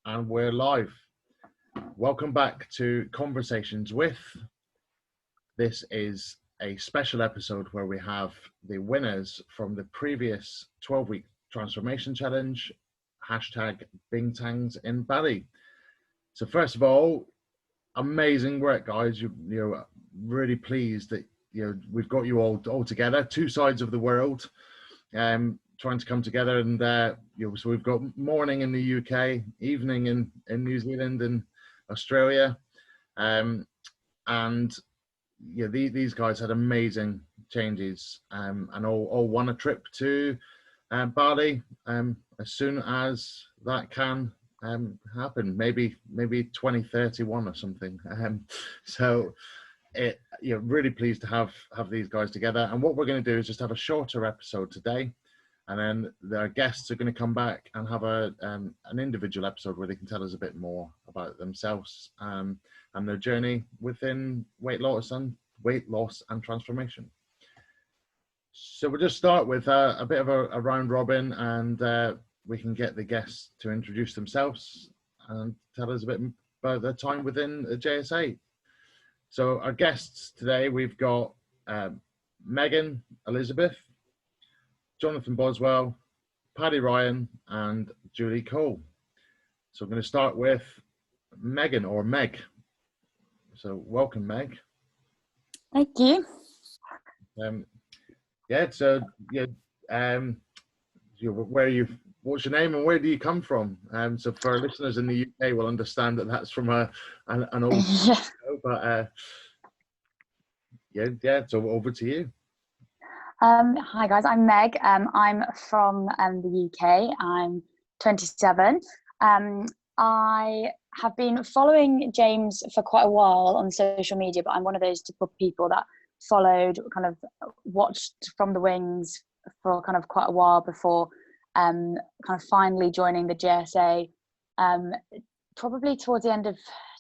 And we're live. Welcome back to Conversations with. This is a special episode where we have the winners from the previous 12-week transformation challenge, hashtag bingtangsinbali. So first of all, amazing work, guys. You're really pleased that we've got you all together, two sides of the world, trying to come together, and so we've got morning in the UK, evening in New Zealand and Australia, and these guys had amazing changes, and all won a trip to Bali as soon as that can happen, maybe 2031 or something. So really pleased to have these guys together. And what we're going to do is just have a shorter episode today, and then their guests are going to come back and have an individual episode where they can tell us a bit more about themselves and their journey within weight loss and transformation. So we'll just start with a bit of a round robin, and we can get the guests to introduce themselves and tell us a bit about their time within JS&a. So our guests today, we've got Megan Elizabeth, Johnathan Boswell, Paddy Ryan, and Julie Cole. So I'm going to start with Megan, or Meg. So welcome, Meg. Thank you. Where are you? What's your name and where do you come from? So for our listeners in the UK, will understand that that's from an old show, but so over to you. Hi guys, I'm Meg. I'm from the UK. I'm 27. I have been following James for quite a while on social media, but I'm one of those typical people that followed, kind of watched from the wings for kind of quite a while before kind of finally joining the JS&a, probably towards the end of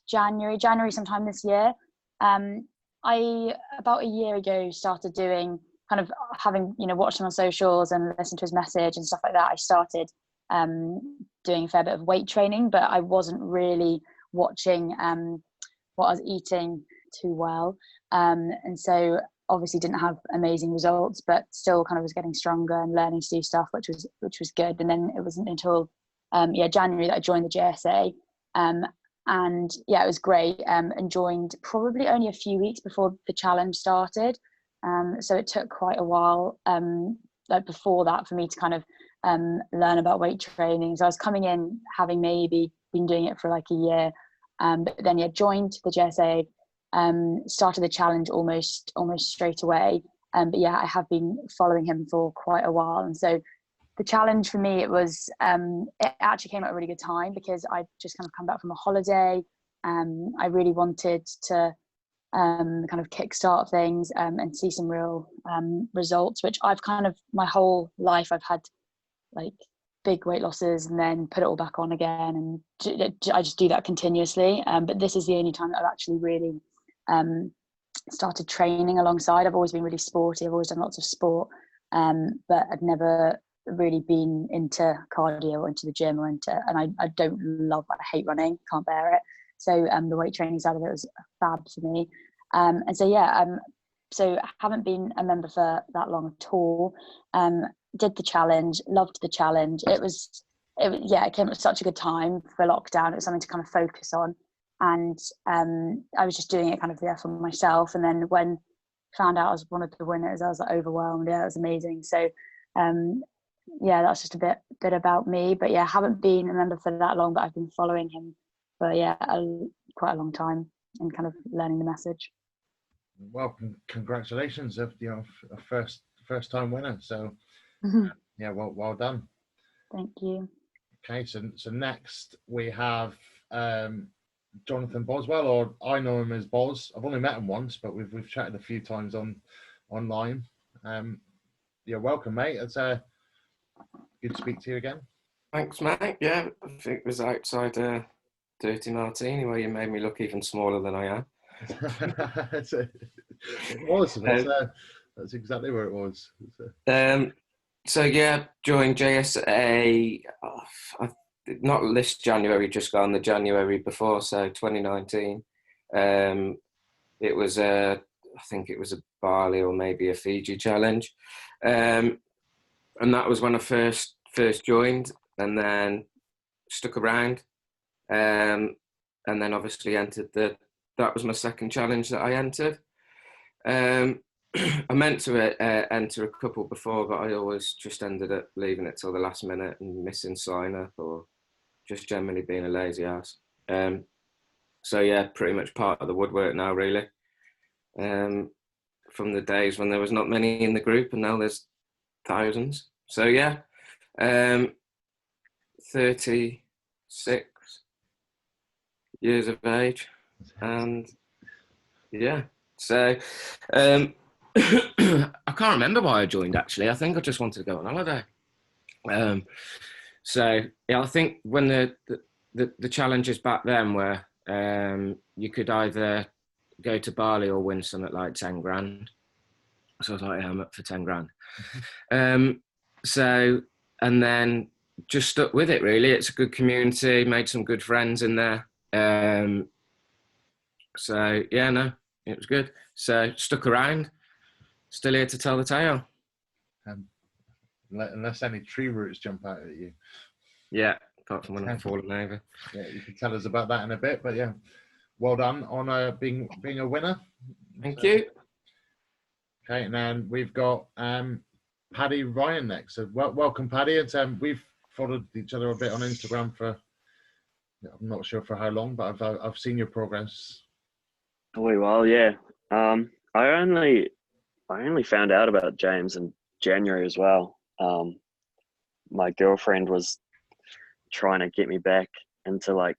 January sometime this year. I about a year ago started doing, kind of having watched him on socials and listened to his message and stuff like that. I started doing a fair bit of weight training, but I wasn't really watching what I was eating too well, and so obviously didn't have amazing results, but still kind of was getting stronger and learning to do stuff, which was good. And then it wasn't until January that I joined the JS&a, and it was great, and joined probably only a few weeks before the challenge started. So it took quite a while before that for me to kind of learn about weight training. So I was coming in having maybe been doing it for like a year, but then joined the JS&a, started the challenge almost straight away. But I have been following him for quite a while, and so the challenge for me, it actually came at a really good time because I just kind of come back from a holiday. I really wanted to kind of kickstart things and see some real results, which I've kind of, my whole life I've had like big weight losses and then put it all back on again, and I just do that continuously, but this is the only time that I've actually really started training alongside. I've always been really sporty, I've always done lots of sport, but I've never really been into cardio or into the gym and I don't love, I hate running, can't bear it. So the weight training side of it was fab for me. So I haven't been a member for that long at all. Did the challenge, loved the challenge. It came at such a good time for lockdown. It was something to kind of focus on. And I was just doing it kind of for myself. And then when I found out I was one of the winners, I was like overwhelmed. Yeah, it was amazing. So that's just a bit about me. But I haven't been a member for that long, but I've been following him for quite a long time and kind of learning the message. Well, congratulations, a first time winner. So well done. Thank you. Okay, so next we have Johnathan Boswell, or I know him as Bos. I've only met him once, but we've chatted a few times online. Welcome, mate. It's good to speak to you again. Thanks, mate. Yeah, I think it was outside Dirty Martini where you made me look even smaller than I am. It was. That's exactly where it was. Joined JS&a. I not this January, just gone, the January before, so 2019. It was I think it was a Bali or maybe a Fiji challenge, and that was when I first joined, and then stuck around, and then obviously entered that was my second challenge that I entered. I meant to enter a couple before, but I always just ended up leaving it till the last minute and missing sign up, or just generally being a lazy ass. So yeah, pretty much part of the woodwork now, really. From the days when there was not many in the group, and now there's thousands. So yeah, 36 years of age, and yeah. So I can't remember why I joined, actually. I think I just wanted to go on holiday. So yeah, I think when the challenges back then were you could either go to Bali or win something like 10 grand. So I was like, yeah, I'm up for 10 grand. So, and then just stuck with it, really. It's a good community, made some good friends in there. So yeah, no, it was good. So stuck around, still here to tell the tale. Unless any tree roots jump out at you. Yeah, apart from when I'm falling over. Yeah, you can tell us about that in a bit, but yeah, well done on being a winner. Thank you. Okay, and then we've got Paddy Ryan next. So welcome, Paddy. It's we've followed each other a bit on Instagram for, I'm not sure for how long, but I've seen your progress. Oh well, yeah. I only found out about James in January as well. My girlfriend was trying to get me back into like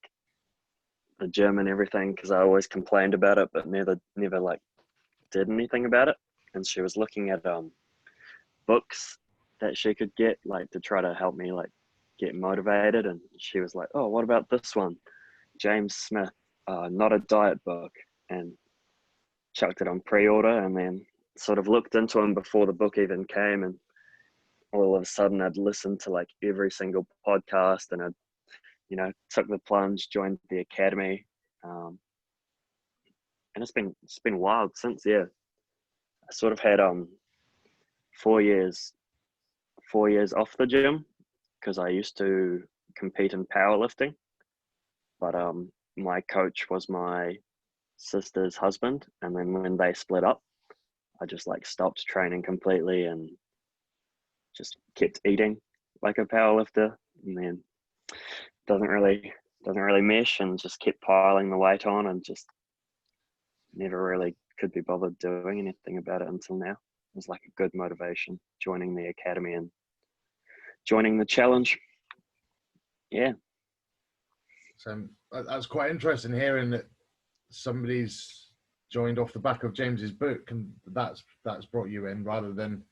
the gym and everything, because I always complained about it but never like did anything about it. And she was looking at books that she could get, like, to try to help me like get motivated. And she was like, oh, what about this one, James Smith, Not a Diet Book, and chucked it on pre-order, and then sort of looked into him before the book even came. And all of a sudden I'd listened to like every single podcast, and I'd, took the plunge, joined the academy. And it's been wild since. Yeah, I sort of had 4 years off the gym, because I used to compete in powerlifting, but my coach was my sister's husband, and then when they split up, I just like stopped training completely and just kept eating like a powerlifter, and then doesn't really mesh, and just kept piling the weight on, and just never really could be bothered doing anything about it until now. It was like a good motivation joining the academy and joining the challenge. Yeah. So that's quite interesting hearing that somebody's joined off the back of James's book, and that's brought you in rather than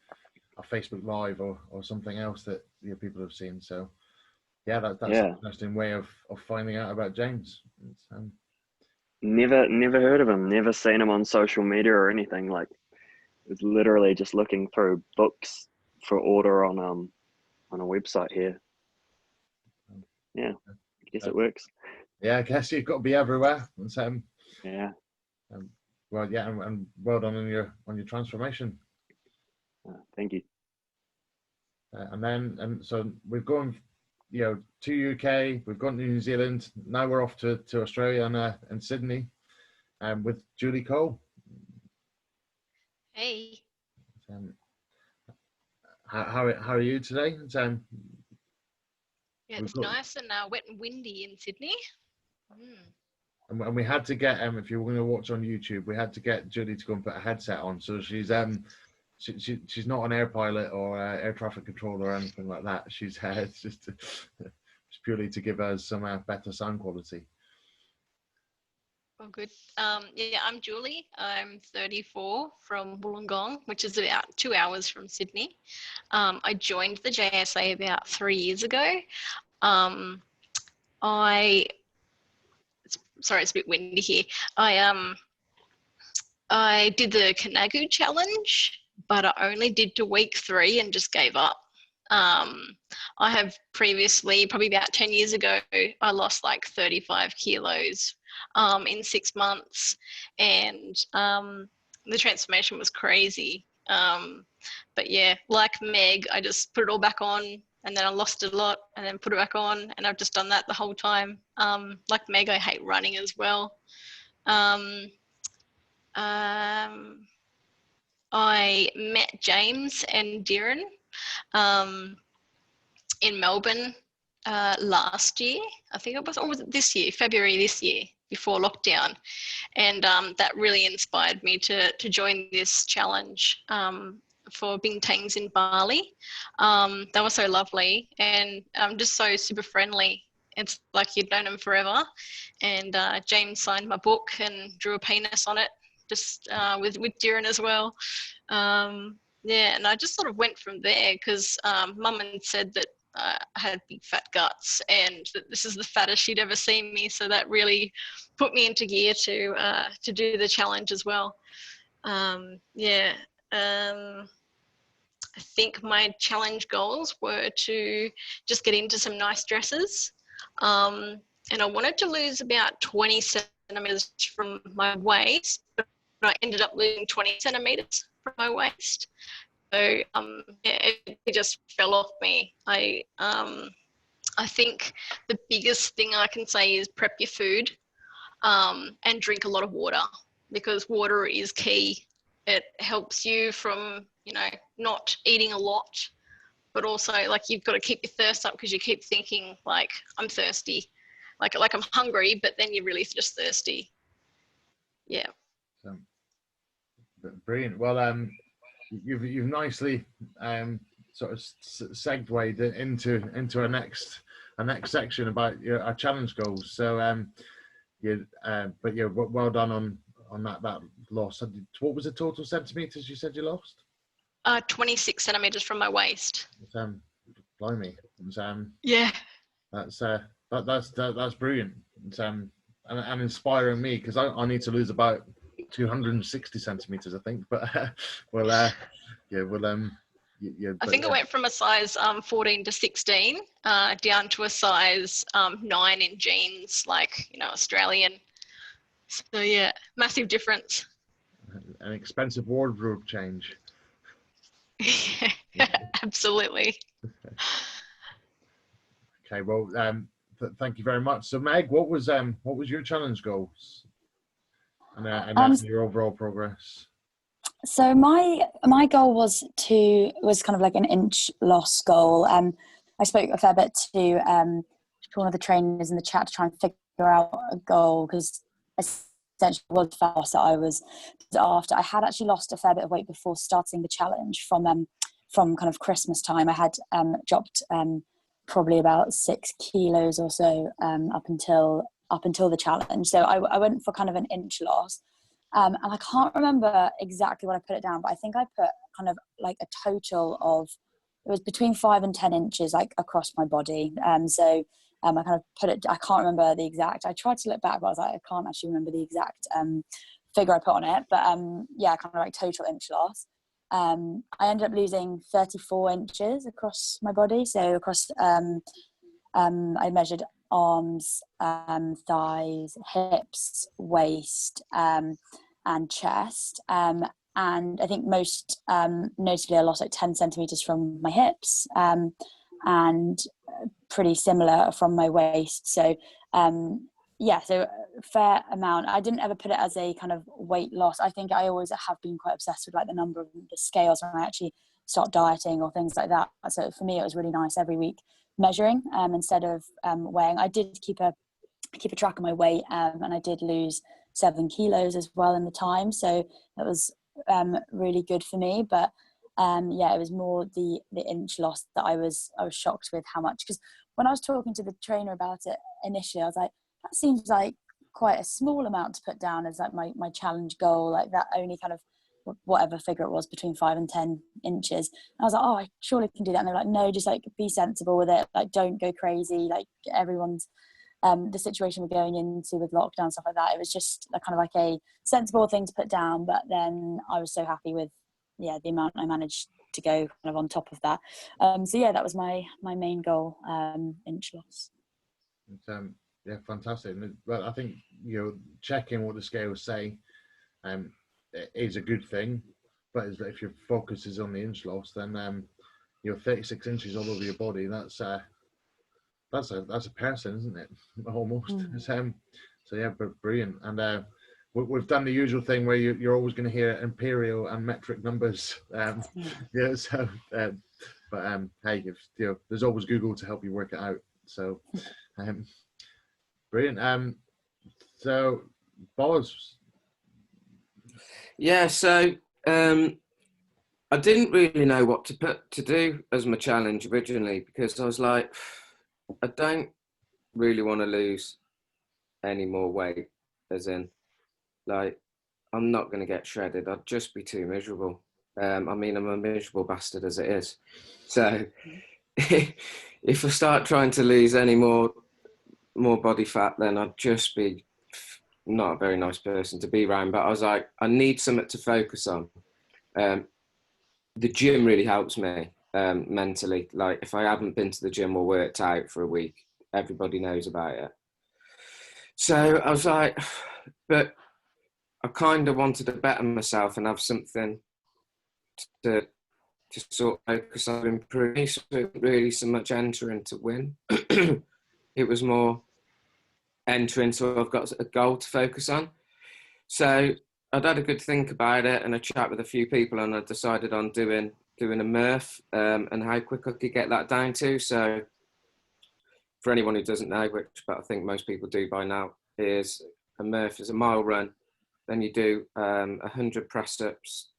a Facebook Live or something else that people have seen. So yeah, that's an interesting way of finding out about James. Never heard of him, never seen him on social media or anything. Like, it was literally just looking through books for order on a website here. Yeah, I guess it works. Yeah, I guess you've got to be everywhere. And yeah. Well, yeah, and well done on your transformation. Thank you. And so we've gone, to UK. We've gone to New Zealand. Now we're off to Australia and Sydney, with Julie Cole. Hey. How are you today? Yeah, it's nice and wet and windy in Sydney. And we had to get if you were going to watch on YouTube, we had to get Julie to go and put a headset on. So she's she's not an air pilot or air traffic controller or anything like that. She's it's just purely to give us some better sound quality. Oh, good. Yeah, I'm Julie. I'm 34 from Wollongong, which is about 2 hours from Sydney. I joined the JSA about 3 years ago. Sorry, it's a bit windy here. I did the Kanagu challenge, but I only did to week 3 and just gave up. I have previously, probably about 10 years ago, I lost like 35 kilos in 6 months, and the transformation was crazy. But yeah, like Meg, I just put it all back on, and then I lost a lot and then put it back on, and I've just done that the whole time. Like Meg, I hate running as well. I met James and Darren in Melbourne last year, I think it was, or was it this year, February this year, before lockdown. And that really inspired me to join this challenge for Bingtangsinbali. They were so lovely and just so super friendly. It's like you'd known them forever. And James signed my book and drew a penis on it, just with Darren as well. Yeah, and I just sort of went from there because Mum had said that I had big fat guts and that this is the fattest she'd ever seen me. So that really put me into gear to do the challenge as well. Yeah, I think my challenge goals were to just get into some nice dresses. And I wanted to lose about 20 centimeters from my waist, but I ended up losing 20 centimeters from my waist. So yeah, it just fell off me. I think the biggest thing I can say is prep your food and drink a lot of water, because water is key. It helps you from, you know, not eating a lot, but also like you've got to keep your thirst up because you keep thinking like I'm thirsty, like I'm hungry, but then you're really just thirsty. Yeah. Brilliant. Well, you've nicely sort of segued into a next section about our challenge goals. So but yeah, well done on that loss. What was the total centimeters you said you lost? 26 centimeters from my waist. Blimey. Yeah. That's brilliant. And inspiring me, because I need to lose about 260 centimeters, I think. But I think I went from a size 14 to 16 down to a size 9 in jeans, like, you know, Australian. So yeah, massive difference. An expensive wardrobe change. Yeah, absolutely. Okay, well, thank you very much. So Meg, what was your challenge goals and your overall progress? So my goal was kind of like an inch loss goal. I spoke a fair bit to one of the trainers in the chat to try and figure out a goal, because essentially was fat loss that I was after. I had actually lost a fair bit of weight before starting the challenge from kind of Christmas time. I had dropped probably about 6 kilos or so up until the challenge. So I went for kind of an inch loss. And I can't remember exactly what I put it down, but I think I put kind of like a total of, it was between 5 and 10 inches like across my body. So I kind of put it, I can't remember the exact, I tried to look back, but I was like, I can't actually remember the exact figure I put on it. But yeah, kind of like total inch loss. I ended up losing 34 inches across my body. So across, I measured arms, thighs, hips, waist, and chest. And I think most notably I lost like 10 centimeters from my hips, and pretty similar from my waist. So yeah, so a fair amount. I didn't ever put it as a kind of weight loss. I think I always have been quite obsessed with like the number of the scales when I actually start dieting or things like that. So for me, it was really nice every week measuring instead of weighing. I did keep a track of my weight, and I did lose 7 kilos as well in the time. So that was really good for me. But yeah, it was more the inch loss that I was shocked with how much, because when I was talking to the trainer about it initially, I was like, that seems like quite a small amount to put down as like my challenge goal, like that only kind of whatever figure it was between 5 and 10 inches. And I was like, oh, I surely can do that. And they're like, no, just like be sensible with it. Like, don't go crazy. Like everyone's, the situation we're going into with lockdown, stuff like that. It was just kind of like a sensible thing to put down. But then I was so happy with, yeah, the amount I managed to go kind of on top of that. So yeah, that was my main goal, inch loss. It's, yeah, fantastic. Well, I think, you know, checking what the scales say is a good thing, but if your focus is on the inch loss, then you're 36 inches all over your body. That's a person, isn't it? Almost. So yeah, brilliant. And we've done the usual thing where you're always going to hear imperial and metric numbers. Yeah. So, but hey, if, you know, there's always Google to help you work it out. So, brilliant. So, Boz. Yeah. So I didn't really know what to do as my challenge originally, because I was like, I don't really want to lose any more weight, as in, like, I'm not going to get shredded. I'd just be too miserable. I mean, I'm a miserable bastard as it is. So if I start trying to lose any more body fat, then I'd just be not a very nice person to be around. But I was like, I need something to focus on. The gym really helps me mentally. Like, if I haven't been to the gym or worked out for a week, everybody knows about it. So I was like, but I kind of wanted to better myself and have something to sort of focus on, improve me. So it wasn't really so much entering to win. It was more entering, so I've got a goal to focus on. So I'd had a good think about it and a chat with a few people, and I decided on doing a Murph and how quick I could get that down to. So for anyone who doesn't know, which but I think most people do by now, is a Murph is a mile run. Then you do 100 press-ups,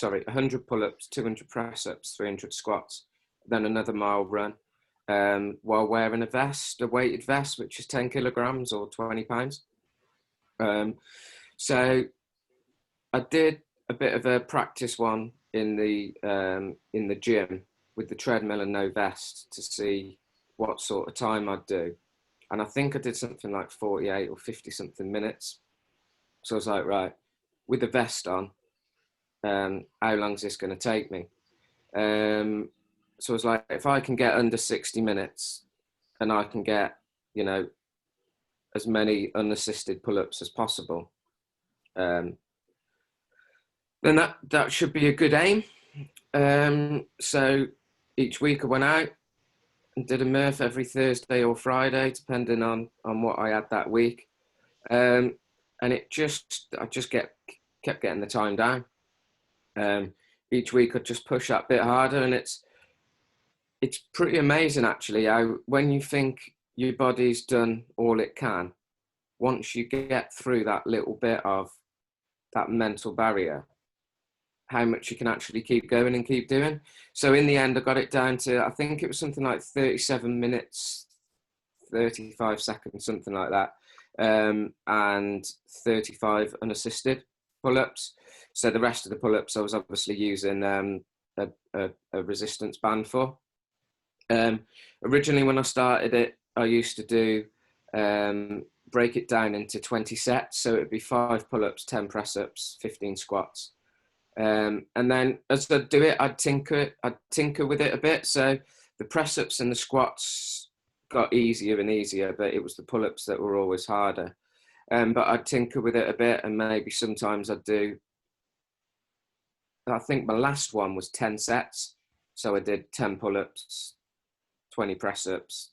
100 pull-ups, 200 press-ups, 300 squats, then another mile run while wearing a weighted vest, which is 10 kilograms or 20 pounds. So I did a bit of a practice one in the gym with the treadmill and no vest to see what sort of time I'd do. And I think I did something like 48 or 50 something minutes. So I was like, right, with the vest on, how long is this going to take me? So I was like, if I can get under 60 minutes and I can get, you know, as many unassisted pull-ups as possible, then that should be a good aim. So each week I went out and did a Murph every Thursday or Friday, depending on what I had that week. And I just kept getting the time down. Each week I'd just push that bit harder, and it's pretty amazing actually how when you think your body's done all it can, once you get through that little bit of that mental barrier, how much you can actually keep going and keep doing. So in the end, I got it down to, I think it was something like 37 minutes, 35 seconds, something like that, and 35 unassisted pull-ups. So the rest of the pull-ups I was obviously using a resistance band for. Originally when I started it, I used to do break it down into 20 sets, so it'd be 5 pull-ups, 10 press-ups, 15 squats, and then as I do it, I'd tinker with it a bit. So the press-ups and the squats got easier and easier, but it was the pull-ups that were always harder. But I'd tinker with it a bit, and maybe sometimes I'd do, I think my last one was 10 sets. So I did 10 pull-ups, 20 press-ups,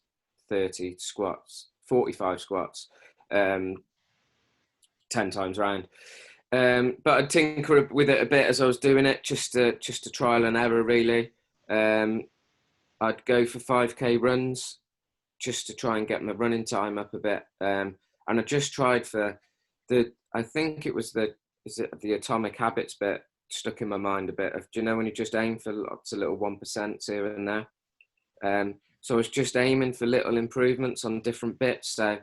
30 squats, 45 squats, 10 times round. But I'd tinker with it a bit as I was doing it, just to trial and error really. I'd go for 5K runs just to try and get my running time up a bit. And I just tried for I think it was the Atomic Habits bit stuck in my mind a bit of, do you know when you just aim for lots of little 1% here and there? So I was just aiming for little improvements on different bits. So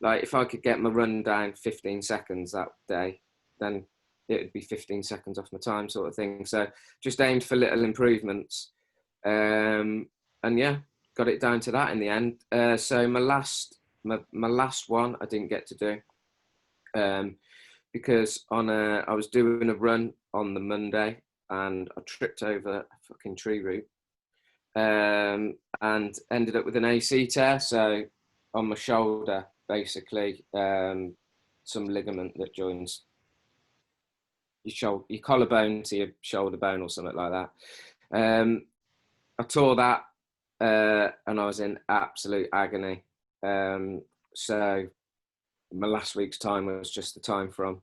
like if I could get my run down 15 seconds that day, then it would be 15 seconds off my time sort of thing. So just aimed for little improvements. And yeah, got it down to that in the end. So my last one I didn't get to do because I was doing a run on the Monday and I tripped over a fucking tree root, and ended up with an AC tear. So on my shoulder, basically, some ligament that joins your collarbone to your shoulder bone or something like that. I tore that, and I was in absolute agony. So my last week's time was just the time from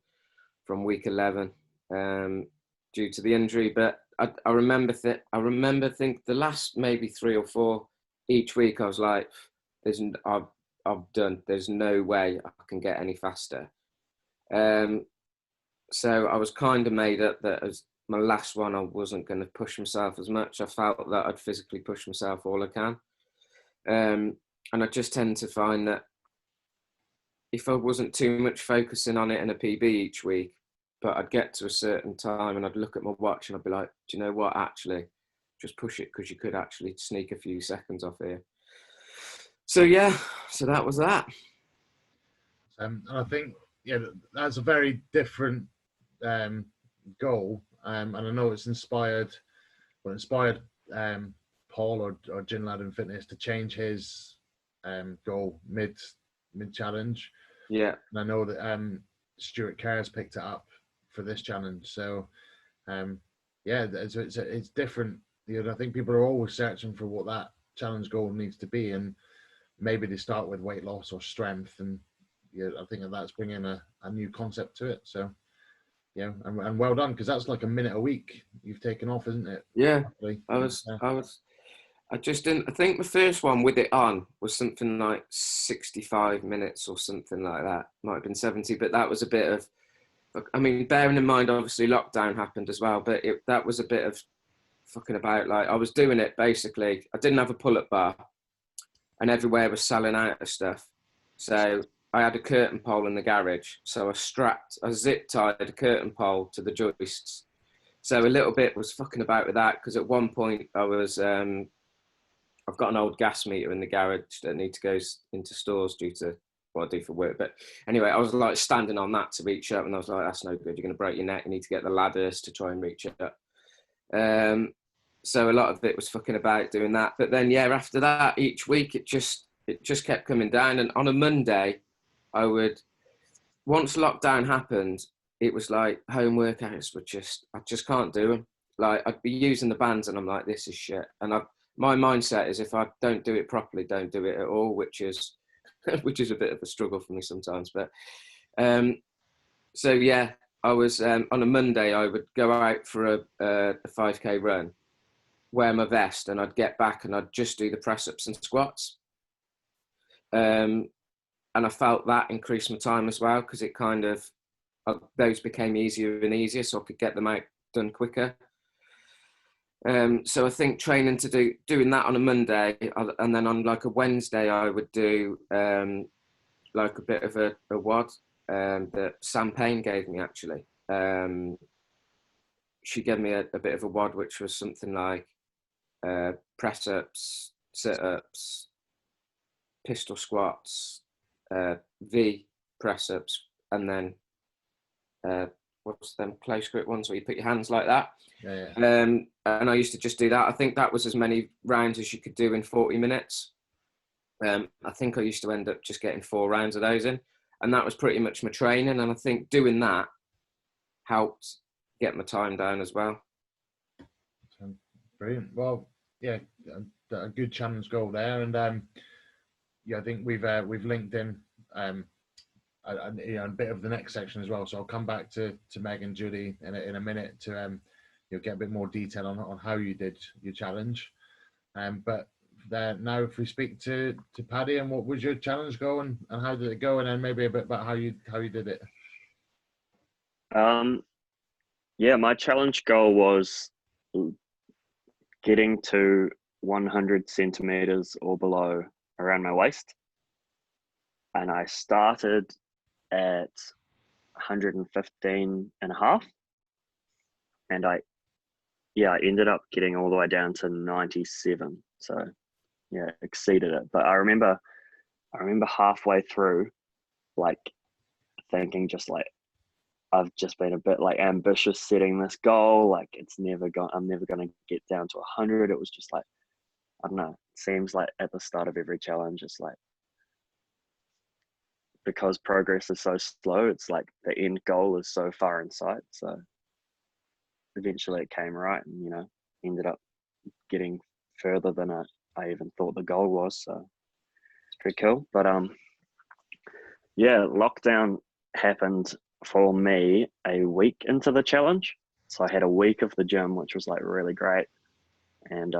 week 11, due to the injury. But I remember think the last maybe 3 or 4 each week, I was like, I've done. There's no way I can get any faster. So I was kind of made up that as my last one, I wasn't going to push myself as much. I felt that I'd physically push myself all I can. And I just tend to find that if I wasn't too much focusing on it in a PB each week, but I'd get to a certain time and I'd look at my watch and I'd be like, do you know what, actually, just push it, because you could actually sneak a few seconds off here. So yeah, so that was that. And I think, yeah, that's a very different goal. And I know it's inspired Paul or Gin Lad in Fitness to change his goal mid challenge. Yeah. And I know that Stuart Kerr's picked it up for this challenge. So yeah, it's different. You know, I think people are always searching for what that challenge goal needs to be, and maybe they start with weight loss or strength, and yeah, I think that's bringing a new concept to it. So yeah, and well done, because that's like a minute a week you've taken off, isn't it? Yeah, Roughly. I just didn't. I think the first one with it on was something like 65 minutes or something like that. Might have been 70, but that was a bit of. I mean, bearing in mind, obviously lockdown happened as well, but that was a bit of fucking about. Like, I was doing it basically. I didn't have a pull-up bar, and everywhere was selling out of stuff. So I had a curtain pole in the garage. So I zip tied a curtain pole to the joists. So a little bit was fucking about with that, because at one point I was, I've got an old gas meter in the garage that I need to go into stores due to what I do for work. But anyway, I was like standing on that to reach up, and I was like, that's no good. You're going to break your neck. You need to get the ladders to try and reach up. So a lot of it was fucking about doing that. But then, yeah, after that, each week it just kept coming down. And on a Monday, once lockdown happened, it was like home workouts I just can't do them. Like, I'd be using the bands and I'm like, this is shit. And my mindset is, if I don't do it properly, don't do it at all, which is a bit of a struggle for me sometimes. But so yeah, I was on a Monday, I would go out for a 5K run, wear my vest, and I'd get back and I'd just do the press-ups and squats. And I felt that increased my time as well, because it kind of, those became easier and easier, so I could get them out done quicker. So I think training to doing that on a Monday, and then on like a Wednesday, I would do like a bit of a WOD that Sam Payne gave me, actually. She gave me a bit of a WOD, which was something like press-ups, sit-ups, pistol squats, V press-ups, and then what's them close grip ones where you put your hands like that. Yeah. And I used to just do that. I think that was as many rounds as you could do in 40 minutes. I think I used to end up just getting 4 rounds of those in, and that was pretty much my training. And I think doing that helped get my time down as well. Brilliant. Well, yeah, a good challenge goal there, and yeah, I think we've linked in a bit of the next section as well. So I'll come back to Meg and Judy in a minute to get a bit more detail on how you did your challenge. But now if we speak to Paddy, and what was your challenge goal, and how did it go, and then maybe a bit about how you did it. Yeah, my challenge goal was getting to 100 centimeters or below around my waist, and I started at 115 and a half, and I ended up getting all the way down to 97. So yeah, exceeded it. But I remember halfway through, like, thinking just like, I've just been a bit like ambitious setting this goal. Like I'm never going to get down to 100. It was just like, I don't know. It seems like at the start of every challenge, it's like, because progress is so slow, it's like the end goal is so far in sight. So eventually it came right, and ended up getting further than I even thought the goal was. So it's pretty cool. But yeah, lockdown happened for me a week into the challenge. So I had a week of the gym, which was like really great. And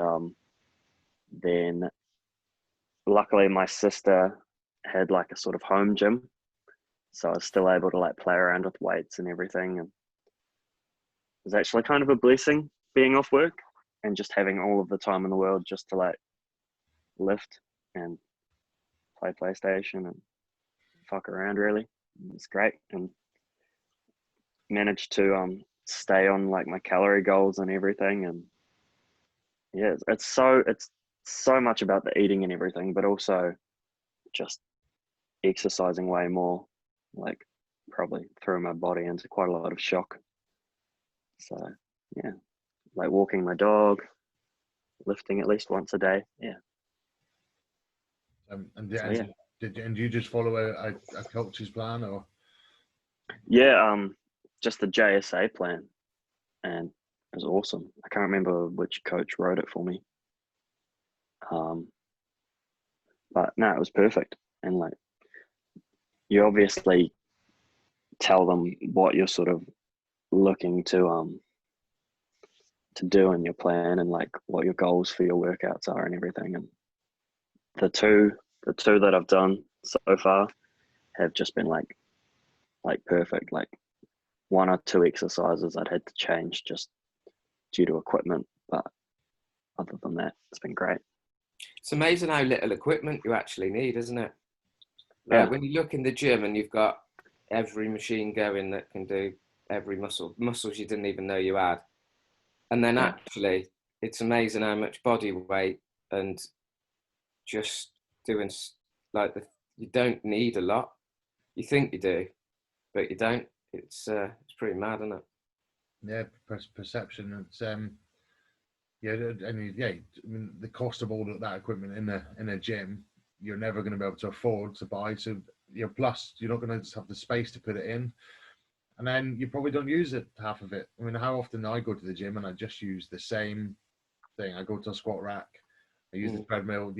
then luckily my sister had like a sort of home gym. So I was still able to like play around with weights and everything. And it was actually kind of a blessing being off work and just having all of the time in the world just to like lift and play PlayStation and fuck around really. It's great. And managed to stay on like my calorie goals and everything. And yeah, it's so much about the eating and everything, but also just exercising way more, like probably threw my body into quite a lot of shock. So yeah, like walking my dog, lifting at least once a day. Yeah. And do you just follow a coach's plan, or? Yeah, just the js&a plan, and it was awesome. I can't remember which coach wrote it for me. But no, it was perfect. And like, you obviously tell them what you're sort of looking to do in your plan, and like what your goals for your workouts are and everything. And the two that I've done so far have just been like perfect. Like 1 or 2 exercises I'd had to change just due to equipment, but other than that, it's been great. It's amazing how little equipment you actually need, isn't it? Like, Yeah. when you look in the gym and you've got every machine going that can do every muscles you didn't even know you had. And then actually, it's amazing how much body weight and just doing like you don't need a lot. You think you do, but you don't. It's pretty mad, isn't it? Yeah, perception. It's yeah, and yeah, I mean, the cost of all of that equipment in a gym, you're never going to be able to afford to buy. So plus you're not going to have the space to put it in, and then you probably don't use it, half of it. I mean, how often I go to the gym and I just use the same thing. I go to a squat rack, I use the treadmill.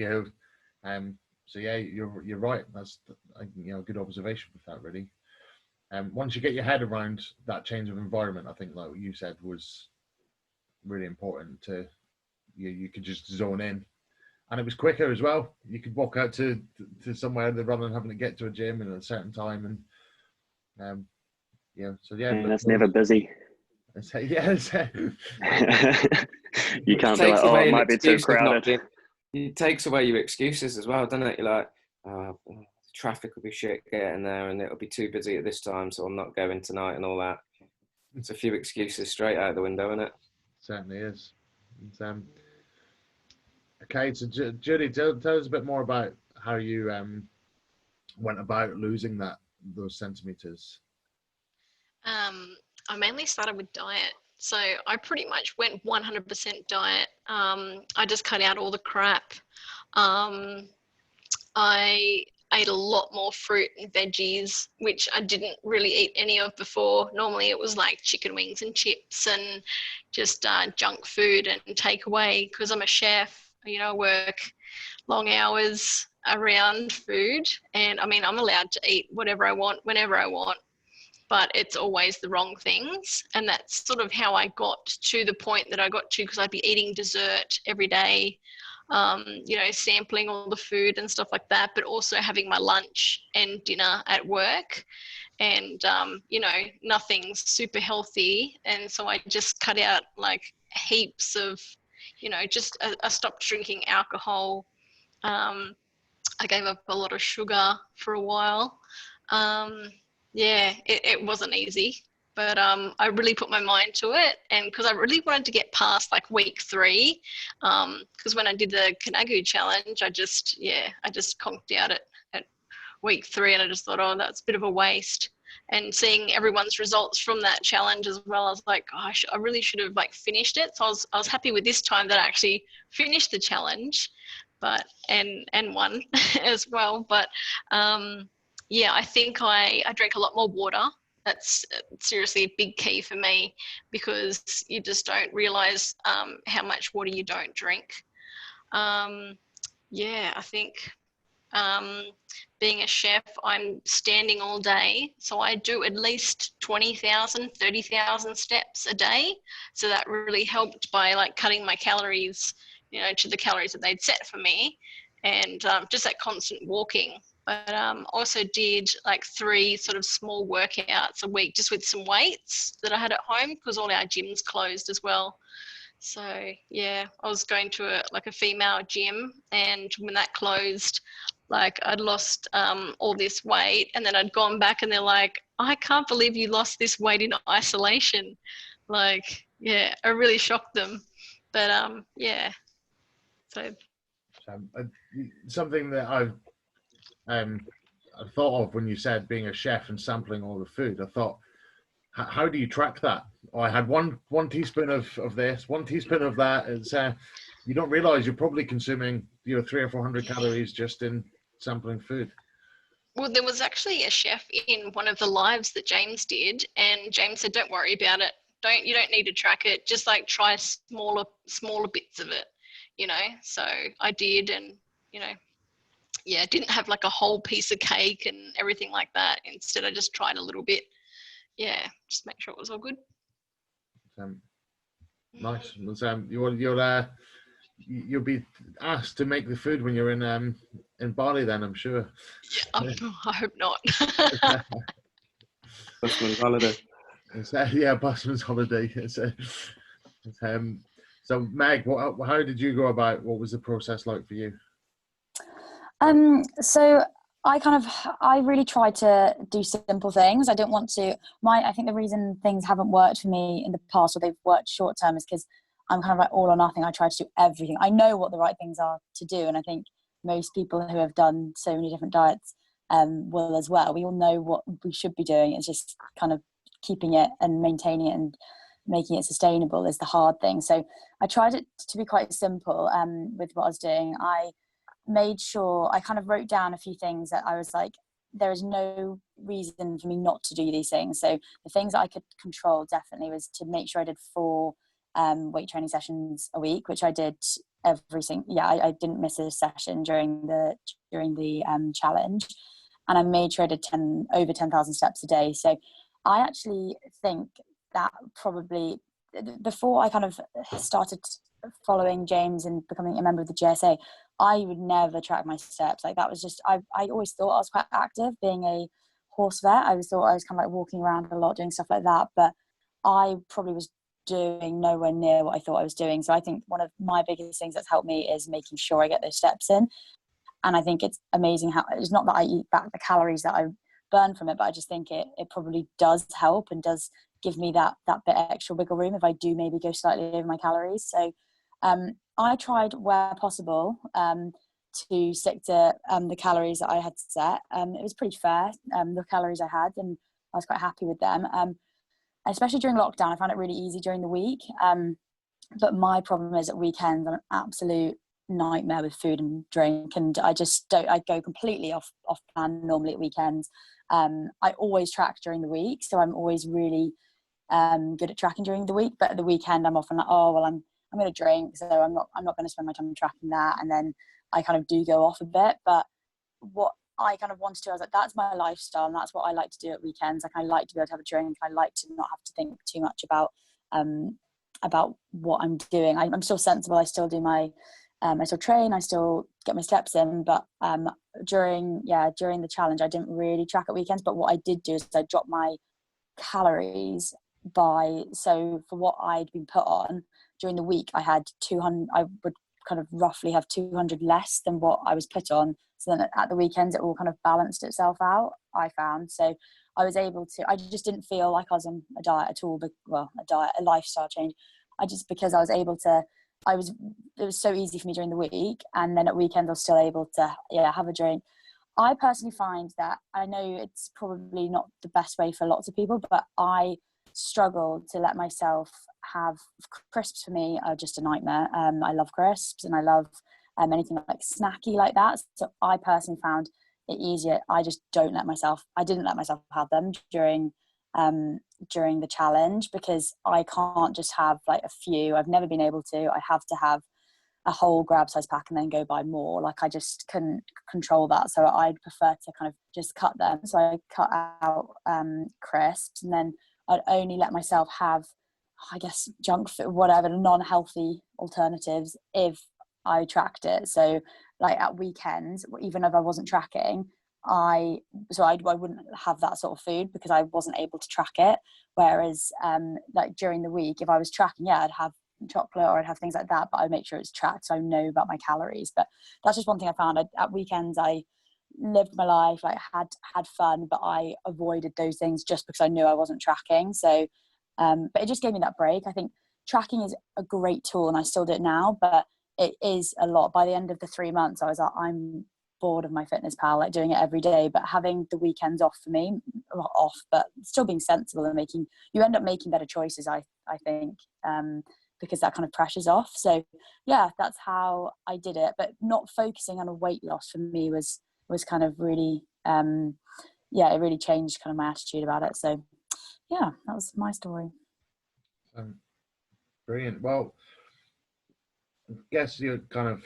So yeah, you're right. That's a good observation with that, really. Once you get your head around that change of environment, I think, like you said, was really important. To you could just zone in, and it was quicker as well. You could walk out to somewhere rather than having to get to a gym at a certain time, and so yeah, and it's never busy. Yeah, you can't be like, oh, it might be too crowded. It takes away your excuses as well, doesn't it? You're like, traffic will be shit getting there, and it'll be too busy at this time, so I'm not going tonight, and all that. It's a few excuses straight out the window, isn't it? Certainly is. Okay, so Judy, tell us a bit more about how you went about losing those centimeters. I mainly started with diet. So I pretty much went 100% diet. I just cut out all the crap. I ate a lot more fruit and veggies, which I didn't really eat any of before. Normally it was like chicken wings and chips and just junk food and takeaway, because I'm a chef. I work long hours around food, and I mean, I'm allowed to eat whatever I want, whenever I want, but it's always the wrong things. And that's sort of how I got to the point that I got to, because I'd be eating dessert every day, sampling all the food and stuff like that, but also having my lunch and dinner at work, and nothing's super healthy. And so I just cut out like heaps of, I stopped drinking alcohol. I gave up a lot of sugar for a while. It wasn't easy, but I really put my mind to it, and because I really wanted to get past like week 3, because when I did the Kanagu challenge, I just conked out at week 3, and I just thought, oh, that's a bit of a waste. and seeing everyone's results from that challenge as well. I was like, gosh, I really should have like finished it. So I was happy with this time that I actually finished the challenge, but and won as well. But yeah, I think I drank a lot more water. That's seriously a big key for me, because you just don't realize how much water you don't drink. Yeah, I think being a chef, I'm standing all day. So I do at least 20,000, 30,000 steps a day. So that really helped by like cutting my calories, you know, to the calories that they'd set for me, and just that constant walking. But also did like 3 sort of small workouts a week, just with some weights that I had at home, because all our gyms closed as well. So yeah, I was going to a female gym, and when that closed, like I'd lost all this weight, and then I'd gone back and they're like, I can't believe you lost this weight in isolation. Like, yeah, I really shocked them. But yeah, so something that I've I thought of when you said being a chef and sampling all the food. I thought, how do you track that? Oh, I had one teaspoon of this, 1 teaspoon of that. It's you don't realize you're probably consuming 300 or 400 calories just in sampling food. Well, there was actually a chef in one of the lives that James did, and James said, don't worry about it. You don't need to track it. Just like try smaller bits of it, you know? So I did, and, you know, yeah, didn't have like a whole piece of cake and everything like that. Instead, I just tried a little bit. Yeah, just make sure it was all good. Nice. You'll be asked to make the food when you're in Bali, then, I'm sure. Yeah, I hope not. Busman's holiday. Yeah, Busman's holiday. So Meg, how did you go about? What was the process like for you? So I really try to do simple things. I don't want to. I think the reason things haven't worked for me in the past, or they've worked short term, is because I'm kind of like all or nothing. I try to do everything. I know what the right things are to do, and I think most people who have done so many different diets will as well. We all know what we should be doing. It's just kind of keeping it and maintaining it and making it sustainable is the hard thing. So I tried it to be quite simple with what I was doing. I made sure I kind of wrote down a few things that I was like, there is no reason for me not to do these things. So the things that I could control definitely was to make sure I did 4 weight training sessions a week, which I did every single. Yeah, I didn't miss a session during the challenge, and I made sure I did over 10,000 steps a day. So I actually think that probably before I kind of started following James and becoming a member of the js&a, I would never track my steps. Like that was just, I always thought I was quite active being a horse vet. I always thought I was kind of like walking around a lot, doing stuff like that, but I probably was doing nowhere near what I thought I was doing. So I think one of my biggest things that's helped me is making sure I get those steps in. And I think it's amazing how, it's not that I eat back the calories that I burn from it, but I just think it probably does help and does give me that bit extra wiggle room if I do maybe go slightly over my calories. So I tried where possible to stick to the calories that I had set. It was pretty fair, the calories I had, and I was quite happy with them. Especially during lockdown, I found it really easy during the week. But my problem is at weekends, I'm an absolute nightmare with food and drink, and I just don't. I go completely off plan normally at weekends. I always track during the week, so I'm always really good at tracking during the week. But at the weekend, I'm often like, oh well, I'm going to drink, so I'm not going to spend my time tracking that, and then I kind of do go off a bit. But what I kind of wanted to, I was like, that's my lifestyle, and that's what I like to do at weekends. Like I like to be able to have a drink. I like to not have to think too much about what I'm doing. I'm still sensible. I still do my I still train, I still get my steps in, but during the challenge I didn't really track at weekends. But what I did do is I dropped my calories so for what I'd been put on during the week, I had 200. I would kind of roughly have 200 less than what I was put on. So then at the weekends it all kind of balanced itself out, I found. So I was able to, I just didn't feel like I was on a diet at all, but a lifestyle change. Because I was able to, it was so easy for me during the week, and then at weekends I was still able to have a drink. I personally find that, I know it's probably not the best way for lots of people, but I struggle to let myself have crisps. For me are just a nightmare. I love crisps, and I love anything like snacky like that. So I personally found it easier. I didn't let myself have them during the challenge, because I can't just have like a few. I've never been able to. I have to have a whole grab size pack and then go buy more. Like, I just couldn't control that. So I'd prefer to kind of just cut them. So I cut out crisps, and then I'd only let myself have, I guess, junk food, whatever, non-healthy alternatives if I tracked it. So like at weekends, even if I wasn't tracking, I wouldn't have that sort of food because I wasn't able to track it. Whereas like during the week, if I was tracking, yeah, I'd have chocolate or I'd have things like that, but I'd make sure it's tracked so I know about my calories. But that's just one thing I found. At weekends, I lived my life, like had fun, but I avoided those things just because I knew I wasn't tracking. So but it just gave me that break. I think tracking is a great tool, and I still do it now, but it is a lot. By the end of the 3 months, I was like, I'm bored of my fitness pal, like doing it every day. But having the weekends off for me, not off, but still being sensible and you end up making better choices, I think, because that kind of pressure's off. So yeah, that's how I did it. But not focusing on a weight loss for me was kind of really, it really changed kind of my attitude about it. So yeah, that was my story. Brilliant. Well, I guess you're kind of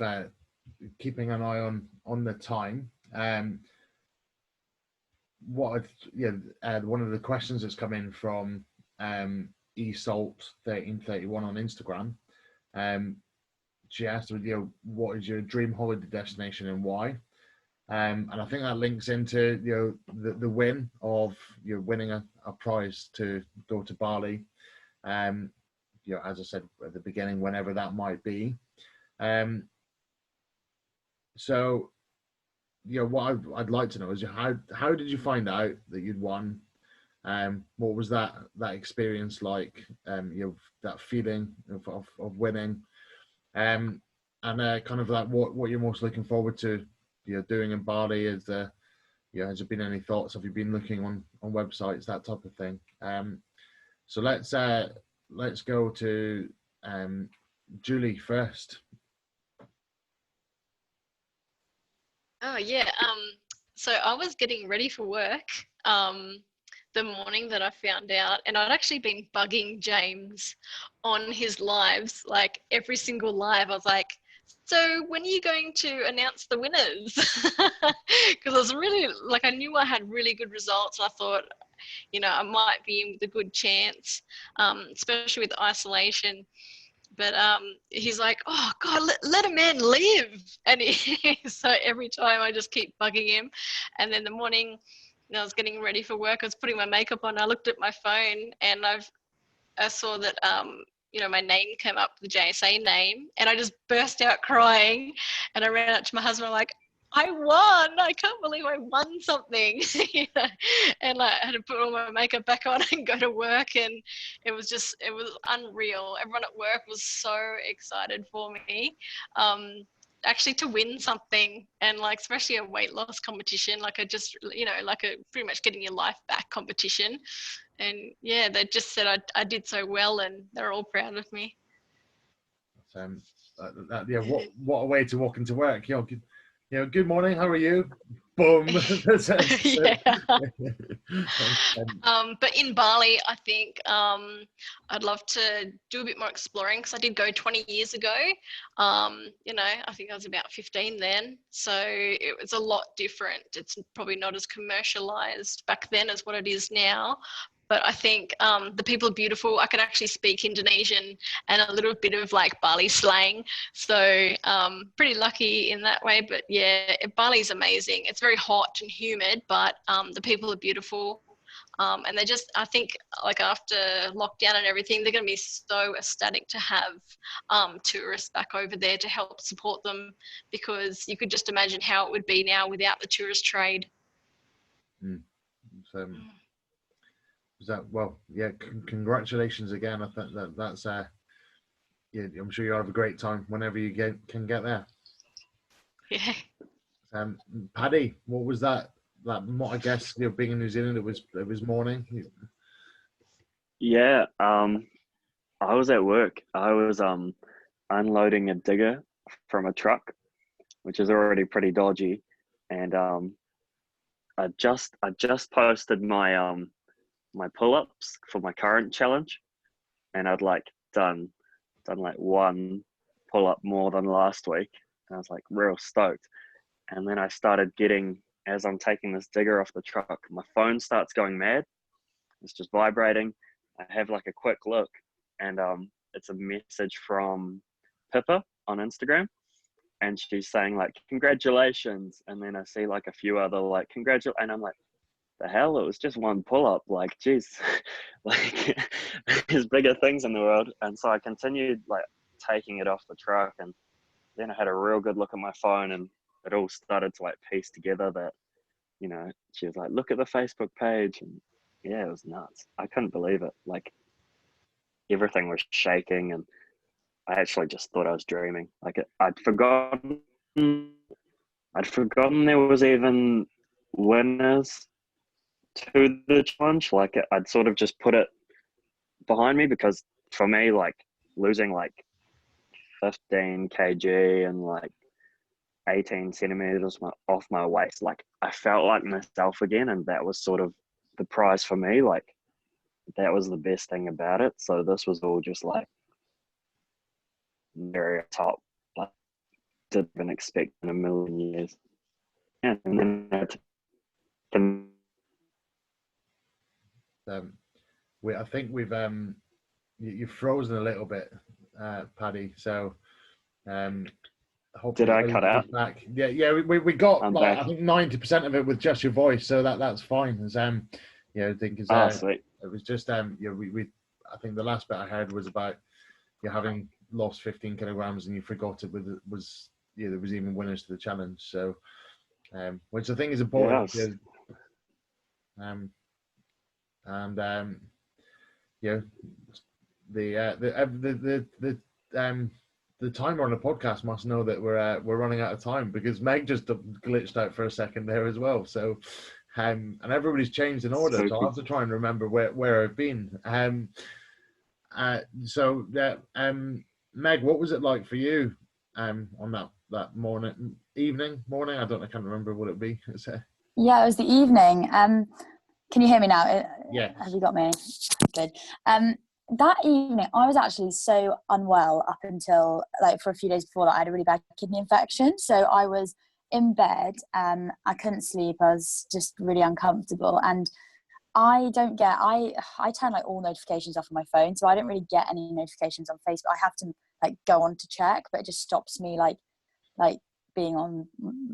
keeping an eye on the time. One of the questions that's come in from eSalt1331 on Instagram. She asked, what is your dream holiday destination and why? And I think that links into the win of winning a prize to go to Bali. As I said at the beginning, whenever that might be. So what I'd like to know is how did you find out that you'd won? What was that experience like? That feeling of winning, and kind of like what you're most looking forward to doing in Bali. Has there been any thoughts? Have you been looking on websites, that type of thing? So let's go to Julie first. Oh yeah. So I was getting ready for work the morning that I found out, and I'd actually been bugging James on his lives, like every single live. I was like, so when are you going to announce the winners? Because I was really, like, I knew I had really good results. I thought, I might be in with a good chance, especially with isolation. But he's like, oh God, let a man live. And so every time I just keep bugging him. And then the morning I was getting ready for work, I was putting my makeup on, I looked at my phone and I saw that my name came up, the js&a name, and I just burst out crying. And I ran out to my husband, I'm like, I won! I can't believe I won something. And I had to put all my makeup back on and go to work, and it was unreal. Everyone at work was so excited for me. Actually to win something, and like especially a weight loss competition, like I just like a pretty much getting your life back competition. And yeah, they just said I did so well, and they're all proud of me. What a way to walk into work. Good morning, how are you? Boom. Yeah. But in Bali, I think I'd love to do a bit more exploring, because I did go 20 years ago. I think I was about 15 then. So it was a lot different. It's probably not as commercialized back then as what it is now. But I think the people are beautiful. I can actually speak Indonesian and a little bit of like Bali slang. So pretty lucky in that way. But yeah, Bali's amazing. It's very hot and humid, but the people are beautiful. And I think like after lockdown and everything, they're going to be so ecstatic to have tourists back over there to help support them, because you could just imagine how it would be now without the tourist trade. Congratulations again. I think that's I'm sure you'll have a great time whenever you can get there. Yeah. Paddy, what was that? I guess you know, being in New Zealand, it was morning. Yeah, I was at work. I was unloading a digger from a truck, which is already pretty dodgy, and I just posted my my pull-ups for my current challenge, and I'd like done like one pull-up more than last week, and I was like real stoked. And then I started getting, as I'm taking this digger off the truck, my phone starts going mad. It's just vibrating. I have like a quick look, and it's a message from Pippa on Instagram, and she's saying like congratulations, and then I see like a few other like and I'm like, the hell, it was just one pull-up, like geez. Like there's bigger things in the world. And so I continued like taking it off the truck, and then I had a real good look at my phone, and it all started to like piece together that, you know, she was like, look at the Facebook page, and yeah, it was nuts. I couldn't believe it. Like everything was shaking, and I actually just thought I was dreaming. Like I'd forgotten there was even winners to the challenge. Like I'd sort of just put it behind me, because for me, like losing like 15 kg and like 18 centimeters off my waist, like I felt like myself again, and that was sort of the prize for me. Like that was the best thing about it. So this was all just like very top, like didn't expect in a million years. Yeah, and then I think we've you've frozen a little bit, Paddy. So hopefully did I cut out? Back. Yeah. We got I'm like back. I think 90% of it with just your voice, so that's fine. As you know, I think Sweet. it was just you know, we I think the last bit I heard was about you having lost 15 kilograms and you forgot it was yeah, there was even winners to the challenge. So which I think is important. Yes. Because, and you know, the timer on the podcast must know that we're running out of time, because Meg just glitched out for a second there as well. So and everybody's changed in order, so I'll have to try and remember where I've been. So yeah, Meg, what was it like for you on that evening? I can't remember what it'd be. Yeah, it was the evening. Can you hear me now? Yeah. Have you got me? Good. That evening, I was actually so unwell up until like for a few days before that. I had a really bad kidney infection, so I was in bed. I couldn't sleep. I was just really uncomfortable, and I turn like all notifications off on my phone, so I don't really get any notifications on Facebook. I have to like go on to check, but it just stops me like being on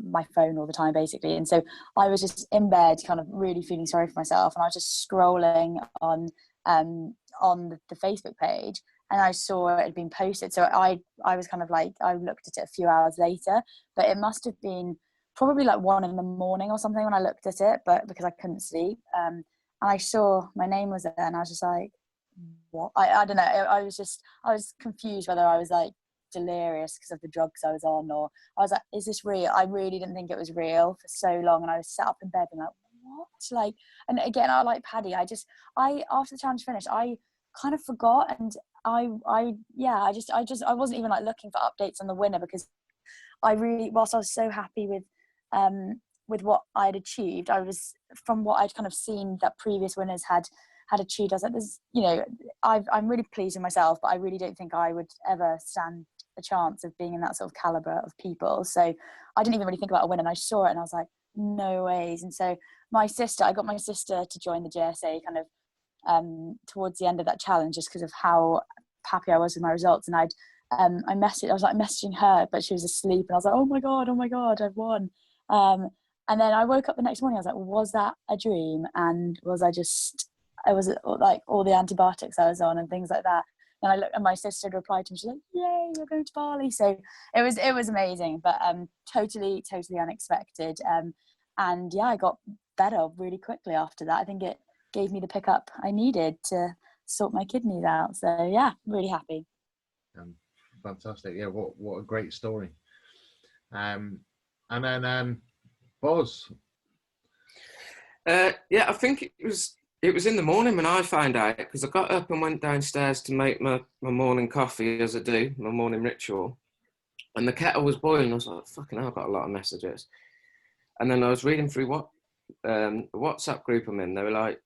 my phone all the time basically. And so I was just in bed kind of really feeling sorry for myself, and I was just scrolling on the Facebook page, and I saw it had been posted. So I was kind of like, I looked at it a few hours later, but it must have been probably like 1 a.m. or something when I looked at it, but because I couldn't sleep, and I saw my name was there, and I was just like, what? I don't know, I was confused whether I was like delirious because of the drugs I was on, or I was like, is this real? I really didn't think it was real for so long, and I was sat up in bed and like, what? Like, and again, I like Paddy, after the challenge finished, I kind of forgot, and I wasn't even like looking for updates on the winner, because I really, whilst I was so happy with what I'd achieved, I was, from what I'd kind of seen that previous winners had achieved, I was like, there's, you know, I'm really pleased with myself, but I really don't think I would ever stand a chance of being in that sort of caliber of people. So I didn't even really think about a win, and I saw it and I was like, no ways. And so I got my sister to join the js&a kind of towards the end of that challenge, just because of how happy I was with my results. And I was like messaging her, but she was asleep, and I was like, oh my god, I've won. And then I woke up the next morning, I was like, was that a dream? And was I was like all the antibiotics I was on and things like that. And I looked, and my sister replied to me, she's like, yay, you're going to Bali. So it was amazing, but totally unexpected. And yeah, I got better really quickly after that. I think it gave me the pickup I needed to sort my kidneys out. So yeah, really happy. Fantastic. Yeah, what a great story. And then Buzz. Yeah, I think it was in the morning when I found out, because I got up and went downstairs to make my morning coffee, as I do, my morning ritual, and the kettle was boiling. I was like, fucking hell, I've got a lot of messages. And then I was reading through what the WhatsApp group I'm in. They were like,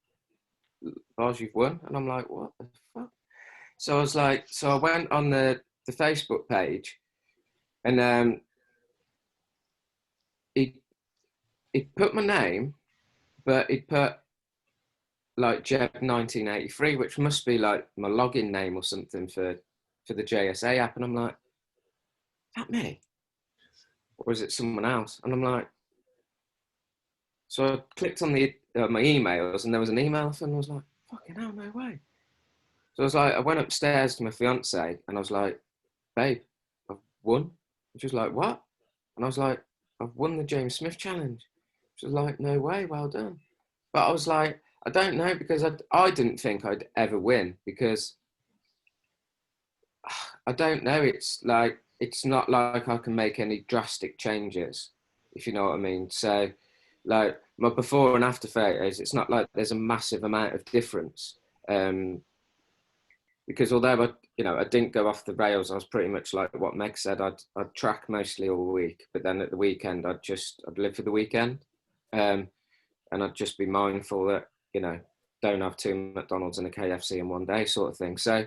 Bars, you've won. And I'm like, what the fuck? So I was like, so I went on the Facebook page, and he put my name, but he put like Jeb 1983, which must be like my login name or something for the js&a app. And I'm like, is that me? Or is it someone else? And I'm like, so I clicked on the my emails, and there was an email, and I was like, fucking hell, no way. So I was like, I went upstairs to my fiance, and I was like, babe, I've won. And she was like, what? And I was like, I've won the James Smith challenge. She was like, no way, well done. But I was like, I don't know, because I didn't think I'd ever win, because I don't know. It's like, it's not like I can make any drastic changes, if you know what I mean. So like my before and after photos, it's not like there's a massive amount of difference. Because although I didn't go off the rails, I was pretty much like what Meg said. I'd track mostly all week, but then at the weekend, I'd live for the weekend. And I'd just be mindful that, don't have 2 McDonald's and a KFC in one day, sort of thing. So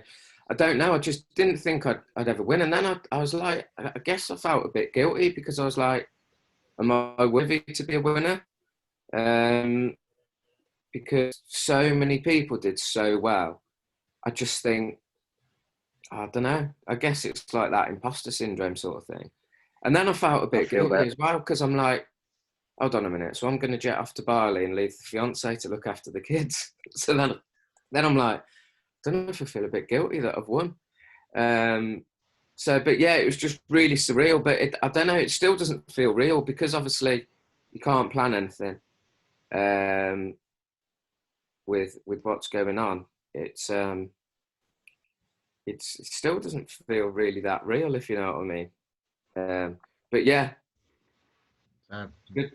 I don't know. I just didn't think I'd ever win. And then I was like, I guess I felt a bit guilty, because I was like, am I worthy to be a winner? Because so many people did so well. I just think, I don't know. I guess it's like that imposter syndrome sort of thing. And then I felt a bit guilty as well, because I'm like, hold on a minute. So I'm going to jet off to Bali and leave the fiance to look after the kids. So then I'm like, I don't know if I feel a bit guilty that I've won. But yeah, it was just really surreal. But I don't know, it still doesn't feel real, because obviously you can't plan anything with what's going on. It still doesn't feel really that real, if you know what I mean. But yeah, good.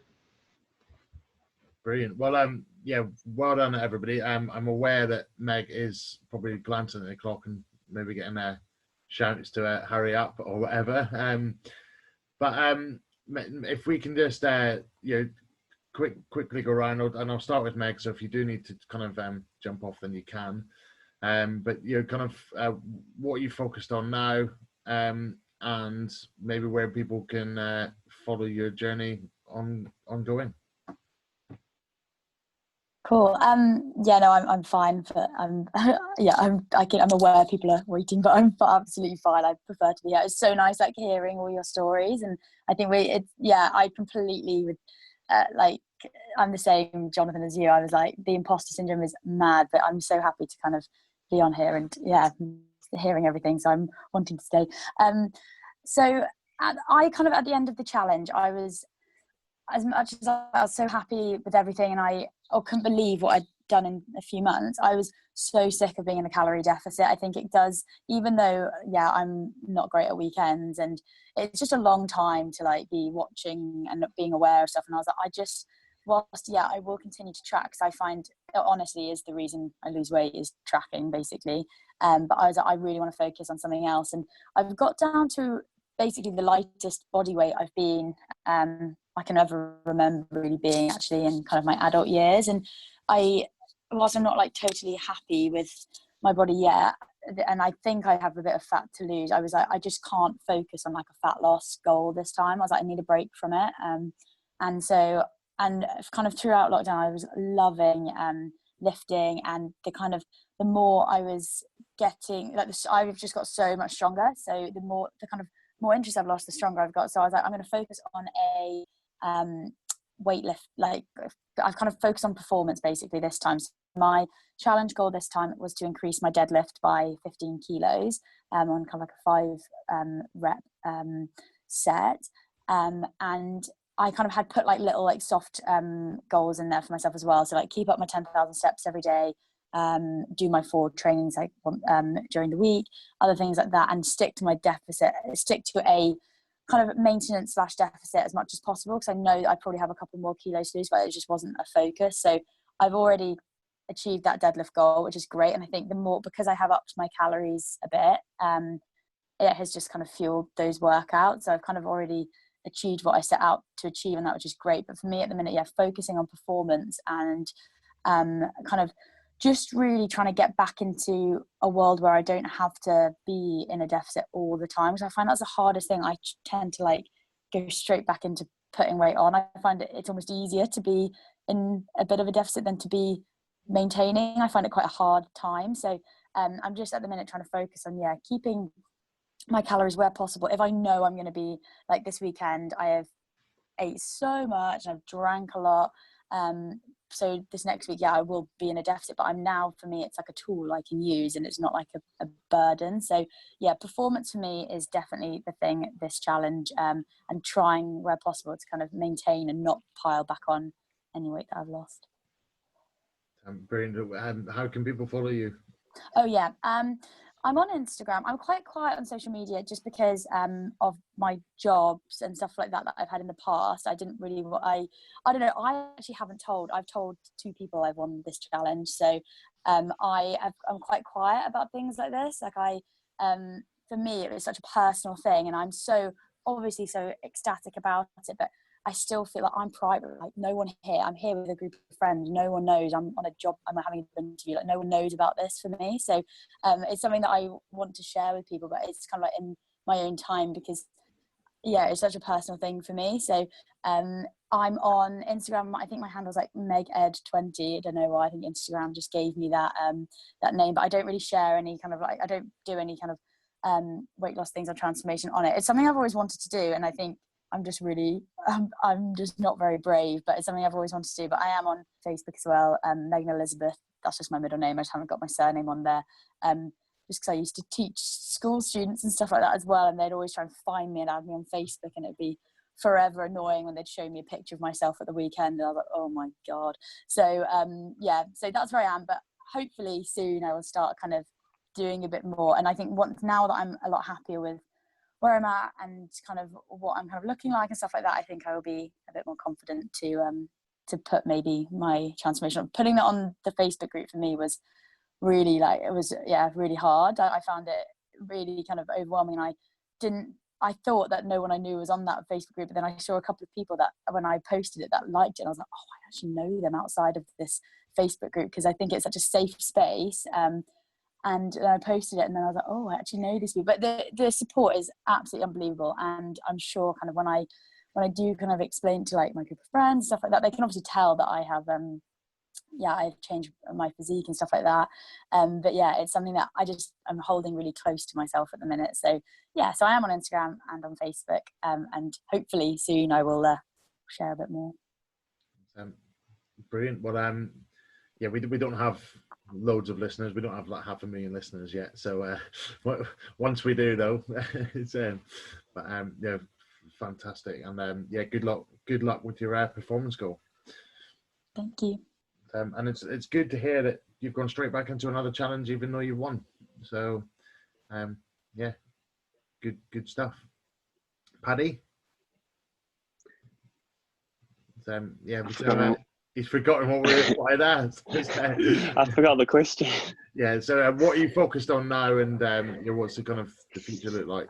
Brilliant. Well, yeah, well done, everybody. I'm aware that Meg is probably glancing at the clock and maybe getting shouts to hurry up or whatever. But if we can just quickly go around, and I'll start with Meg. So if you do need to kind of jump off, then you can. But kind of what you focused on now, and maybe where people can follow your journey ongoing. Cool. Yeah, no, I'm fine. But yeah, I'm aware people are waiting, but I'm absolutely fine. I prefer to be here. It's so nice, like, hearing all your stories, and I think I completely would I'm the same, Johnathan, as you. I was like, the imposter syndrome is mad, but I'm so happy to kind of be on here and hearing everything. So I'm wanting to stay. So I kind of, at the end of the challenge, I was, as much as I was so happy with everything, and I couldn't believe what I'd done in a few months, I was so sick of being in a calorie deficit. I think it does, even though, I'm not great at weekends, and it's just a long time to like be watching and being aware of stuff. And I was like, I will continue to track, because I find it honestly is the reason I lose weight, is tracking, basically. But I was like, I really want to focus on something else. And I've got down to basically the lightest body weight I've been I can ever remember really being, actually, in kind of my adult years. And whilst I'm not like totally happy with my body yet, and I think I have a bit of fat to lose, I was like, I just can't focus on like a fat loss goal this time. I was like, I need a break from it. And kind of throughout lockdown, I was loving lifting, and the more I was getting, I've just got so much stronger. So the more interest I've lost, the stronger I've got. So I was like, I'm going to focus on a weight lift. Like, I've kind of focused on performance basically this time. So my challenge goal this time was to increase my deadlift by 15 kilos on kind of like a 5 rep set. And I kind of had put like little like soft goals in there for myself as well. So like, keep up my 10,000 steps every day, do my 4 trainings during the week, other things like that, and stick to my deficit, stick to a kind of maintenance / deficit as much as possible, because I know that I probably have a couple more kilos to lose, but it just wasn't a focus. So I've already achieved that deadlift goal, which is great. And I think the more, because I have upped my calories a bit, it has just kind of fueled those workouts. So I've kind of already achieved what I set out to achieve, and that which is great. But for me at the minute, focusing on performance and kind of just really trying to get back into a world where I don't have to be in a deficit all the time. So I find that's the hardest thing. I tend to like go straight back into putting weight on. I find it's almost easier to be in a bit of a deficit than to be maintaining. I find it quite a hard time. So I'm just at the minute trying to focus on keeping my calories where possible. If I know I'm going to be like this weekend, I have ate so much and I've drank a lot, so this next week I will be in a deficit, but I'm now, for me, it's like a tool I can use and it's not like a burden. So performance for me is definitely the thing, this challenge, and trying where possible to kind of maintain and not pile back on any weight that I've lost. Brilliant. How can people follow you? I'm on Instagram. I'm quite quiet on social media just because of my jobs and stuff like that I've had in the past. I didn't really, I don't know. I actually haven't told. I've told 2 people I've won this challenge. So I'm quite quiet about things like this. Like for me, it was such a personal thing, and I'm so obviously so ecstatic about it, but I still feel like I'm private. Like no one here. I'm here with a group of friends. No one knows I'm on a job. I'm having an interview. Like no one knows about this for me. So it's something that I want to share with people, but it's kind of like in my own time, because it's such a personal thing for me. So I'm on Instagram. I think my handle's like meged20. I don't know why. I think Instagram just gave me that that name, but I don't really share any kind of like, I don't do any kind of weight loss things or transformation on it. It's something I've always wanted to do, and I think I'm just really, I'm just not very brave, but it's something I've always wanted to do. But I am on Facebook as well, Megan Elizabeth. That's just my middle name. I just haven't got my surname on there. Just because I used to teach school students and stuff like that as well, and they'd always try and find me and add me on Facebook, and it'd be forever annoying when they'd show me a picture of myself at the weekend, and I was like, oh my God. So so that's where I am. But hopefully soon I will start kind of doing a bit more. And I think now that I'm a lot happier with where I'm at and kind of what I'm kind of looking like and stuff like that, I think I will be a bit more confident to put maybe my transformation. Putting that on the Facebook group for me was really really hard. I found it really kind of overwhelming. I thought that no one I knew was on that Facebook group, but then I saw a couple of people that when I posted it that liked it, and I was like, oh, I actually know them outside of this Facebook group, because I think it's such a safe space. And I posted it, and then I was like, oh, I actually know these people. But the support is absolutely unbelievable. And I'm sure kind of when I do kind of explain to like my group of friends, stuff like that, they can obviously tell that I have, I've changed my physique and stuff like that. But it's something that I'm holding really close to myself at the minute. So so I am on Instagram and on Facebook, and hopefully soon I will share a bit more. Brilliant. Well, we don't have loads of listeners. We don't have like 500,000 listeners yet. So once we do, though, it's fantastic. And good luck with your performance goal. Thank you. And it's good to hear that you've gone straight back into another challenge, even though you won. So good stuff. Paddy. He's forgotten what I'd asked. I forgot the question. Yeah, so what are you focused on now, and what's the kind of the future look like?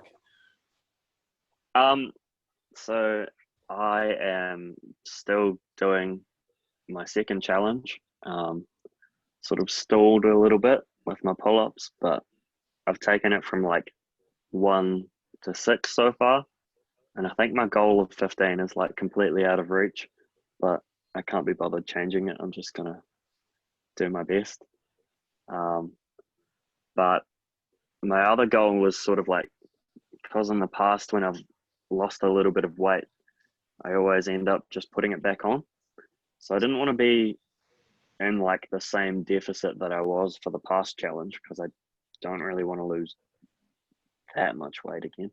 So I am still doing my second challenge. Sort of stalled a little bit with my pull-ups, but I've taken it from like 1 to 6 so far, and I think my goal of 15 is like completely out of reach, but I can't be bothered changing it. I'm just gonna do my best. But my other goal was sort of like, because in the past when I've lost a little bit of weight, I always end up just putting it back on. So I didn't want to be in like the same deficit that I was for the past challenge, because I don't really want to lose that much weight again.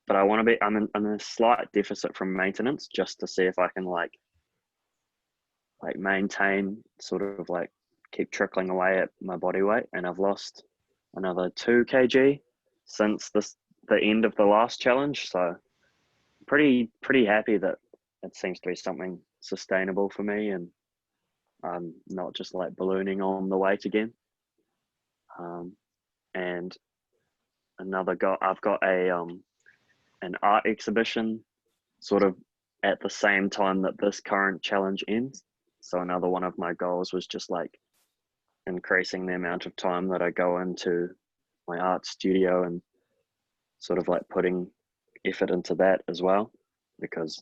But I want to be, I'm in a slight deficit from maintenance, just to see if I can like maintain, sort of like keep trickling away at my body weight. And I've lost another 2 kg since the end of the last challenge, so pretty happy that it seems to be something sustainable for me, and I'm not just like ballooning on the weight again. And I've got an art exhibition sort of at the same time that this current challenge ends. So another one of my goals was just like increasing the amount of time that I go into my art studio and sort of like putting effort into that as well, because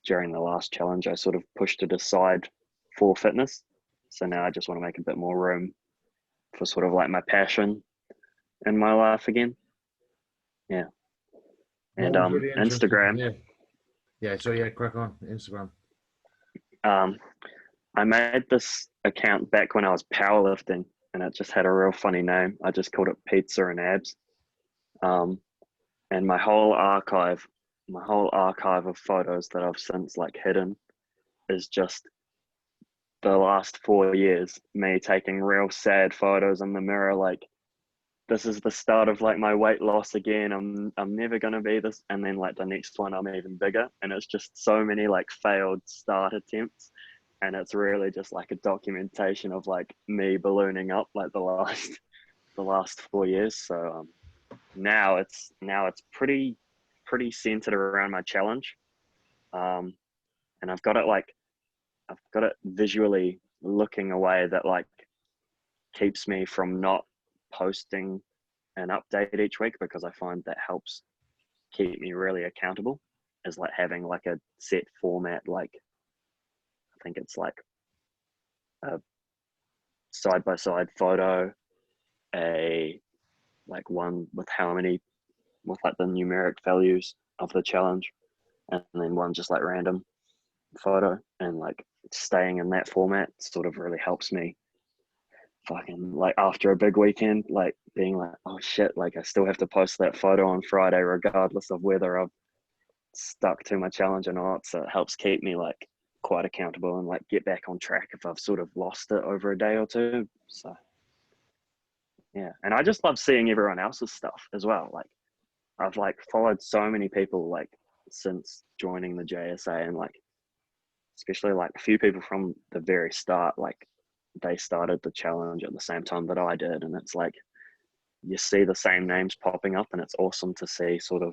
during the last challenge I sort of pushed it aside for fitness. So now I just want to make a bit more room for sort of like my passion in my life again. Yeah. And Really interesting. Instagram. Yeah, so yeah, crack on Instagram. I made this account back when I was powerlifting, and it just had a real funny name. I just called it Pizza and Abs. And my whole archive of photos that I've since like hidden is just the last 4 years, me taking real sad photos in the mirror, like, this is the start of like my weight loss again. I'm never gonna be this. And then like the next one, I'm even bigger. And it's just so many like failed start attempts. And it's really just like a documentation of like me ballooning up like the last 4 years. So now it's pretty centered around my challenge. And I've got it visually looking a way that like keeps me from not posting an update each week, because I find that helps keep me really accountable, is like having like a set format. Like I think it's like a side-by-side photo, a like one with like the numeric values of the challenge, and then one just like random photo. And like staying in that format sort of really helps me fucking like after a big weekend, like being like, oh shit, like I still have to post that photo on Friday regardless of whether I've stuck to my challenge or not. So it helps keep me like quite accountable and like get back on track if I've sort of lost it over a day or two. So yeah, and I just love seeing everyone else's stuff as well. Like I've like followed so many people like since joining the JS&a, and like especially like a few people from the very start, like they started the challenge at the same time that I did. And it's like, you see the same names popping up, and it's awesome to see sort of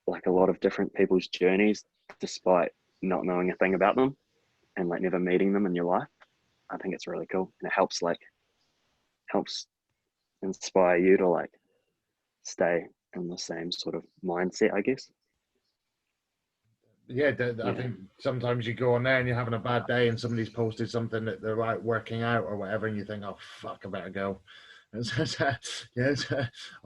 like a lot of different people's journeys despite not knowing a thing about them and like never meeting them in your life. I think it's really cool, and it helps inspire you to like stay in the same sort of mindset, I guess. Yeah, I think sometimes you go on there and you're having a bad day and somebody's posted something that they're like working out or whatever, and you think, oh fuck, I better go. I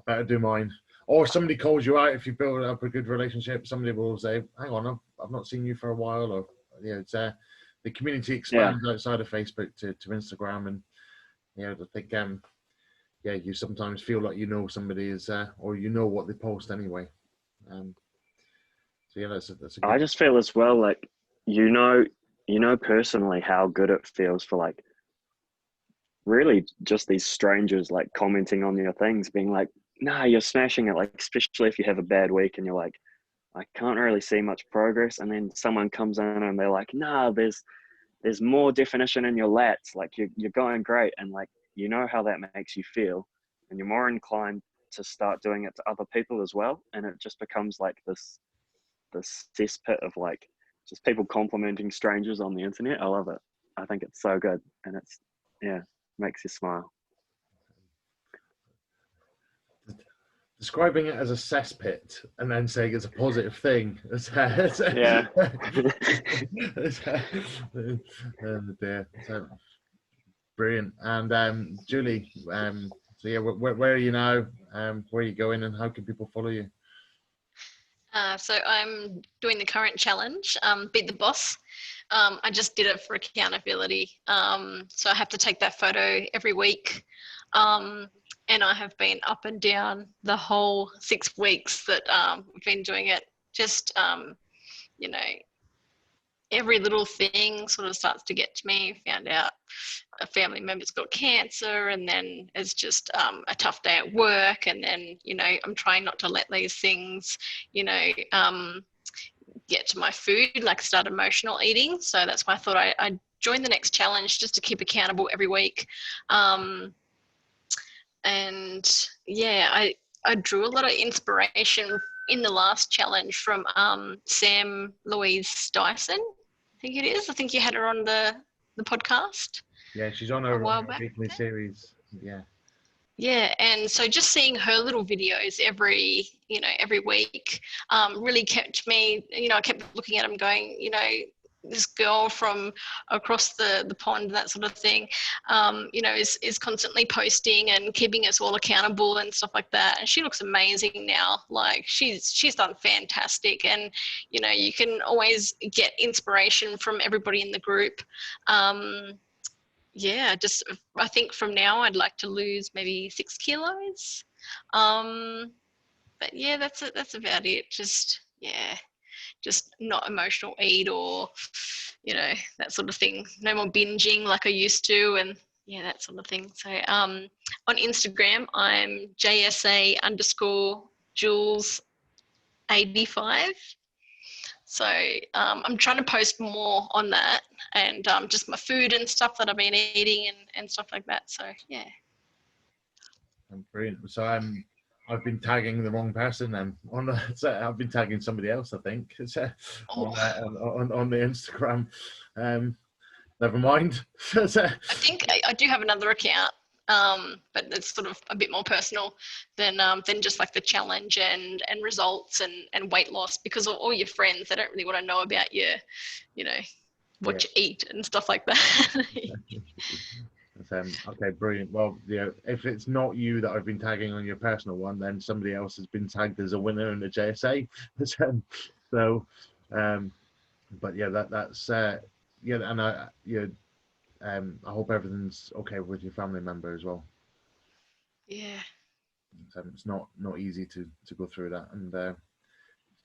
better do mine. Or somebody calls you out if you build up a good relationship. Somebody will say, hang on, I've not seen you for a while. Or yeah, it's the community expands outside of Facebook to Instagram, and I think you sometimes feel like you know somebody is or you know what they post anyway. So yeah, that's a good... I just feel as well like you know personally how good it feels for like really just these strangers like commenting on your things, being like, nah, you're smashing it. Like especially if you have a bad week and you're like, I can't really see much progress, and then someone comes in and they're like, nah, there's more definition in your lats, like you're going great. And like you know how that makes you feel, and you're more inclined to start doing it to other people as well. And it just becomes like this cesspit of like just people complimenting strangers on the internet. I love it. I think it's so good, and it's makes you smile. Describing it as a cesspit and then saying it's a positive thing. Yeah. Brilliant. And Julie, so yeah, where are you now? Where are you going, and how can people follow you? So I'm doing the current challenge, Beat the Boss. I just did it for accountability. So I have to take that photo every week. And I have been up and down the whole 6 weeks that we've been doing it. Just, every little thing sort of starts to get to me. Found out a family member's got cancer, and then it's just a tough day at work. And then, you know, I'm trying not to let these things, you know, get to my food, like start emotional eating. So that's why I thought I'd join the next challenge just to keep accountable every week. And yeah, I drew a lot of inspiration in the last challenge from Sam Louise Dyson, I think it is. I think you had her on the podcast. Yeah, she's on her weekly series. Yeah. Yeah, and so just seeing her little videos every week really kept me, you know, I kept looking at them going, you know, this girl from across the pond, that sort of thing, you know, is constantly posting and keeping us all accountable and stuff like that. And she looks amazing now. Like she's done fantastic. And, you know, you can always get inspiration from everybody in the group. Yeah, just I think from now I'd like to lose maybe 6 kilos. But yeah, that's about it. Just, yeah, just not emotional eat or, you know, that sort of thing. No more binging like I used to, and yeah, that sort of thing. So on Instagram, I'm jsa_Jules85. So I'm trying to post more on that, and just my food and stuff that I've been eating and stuff like that. So yeah. Brilliant. So I've been tagging the wrong person then. I've been tagging somebody else, I think. On the Instagram. Never mind. I think I do have another account, but it's sort of a bit more personal than just like the challenge and results and weight loss, because all your friends, they don't really want to know about you know, what you eat and stuff like that. Okay, brilliant. Well, yeah, if it's not you that I've been tagging on your personal one, then somebody else has been tagged as a winner in the JSA. But yeah, that's yeah, and I hope everything's okay with your family member as well. Yeah. It's not easy to go through that, and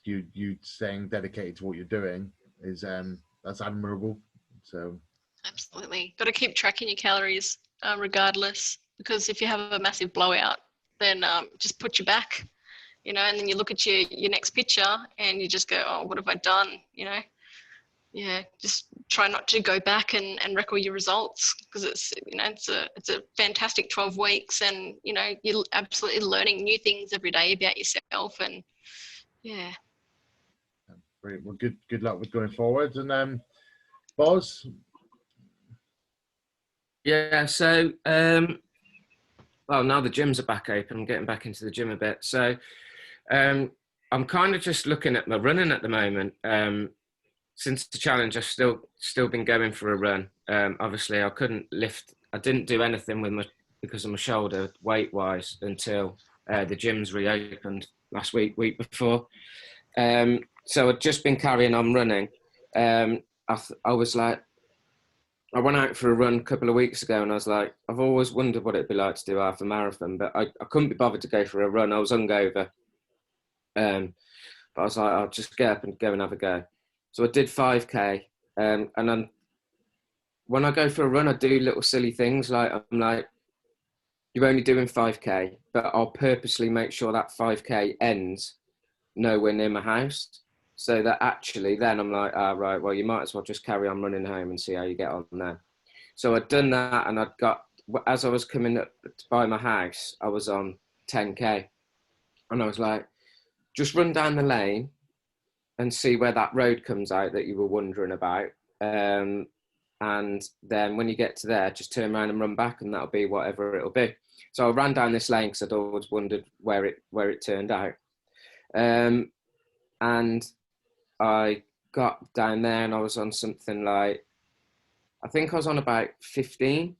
you staying dedicated to what you're doing is that's admirable. So Absolutely. Got to keep tracking your calories regardless, because if you have a massive blowout, then just put you back, you know, and then you look at your next picture and you just go, oh, what have I done? You know, yeah, just try not to go back and record your results, because it's, you know, it's a fantastic 12 weeks, and, you know, you're absolutely learning new things every day about yourself. And yeah. Great. Well, good luck with going forward. And Boz. Yeah, so well, now the gyms are back open, I'm getting back into the gym a bit. So I'm kind of just looking at my running at the moment. Since the challenge, I've still been going for a run. Obviously, I didn't do anything because of my shoulder weight-wise until the gyms reopened last week before. So I'd just been carrying on running. I was like, I went out for a run a couple of weeks ago, and I was like, I've always wondered what it'd be like to do half a marathon, but I couldn't be bothered to go for a run. I was hungover. But I was like, I'll just get up and go and have a go. So I did 5K. And then when I go for a run, I do little silly things. Like, I'm like, you're only doing 5K, but I'll purposely make sure that 5K ends nowhere near my house. So that actually then I'm like, right, well, you might as well just carry on running home and see how you get on there. So I'd done that, and as I was coming up by my house, I was on 10K. And I was like, just run down the lane and see where that road comes out that you were wondering about. And then when you get to there, just turn around and run back, and that'll be whatever it'll be. So I ran down this lane because I'd always wondered where it turned out. And I got down there and I was on something like, I think I was on about 15.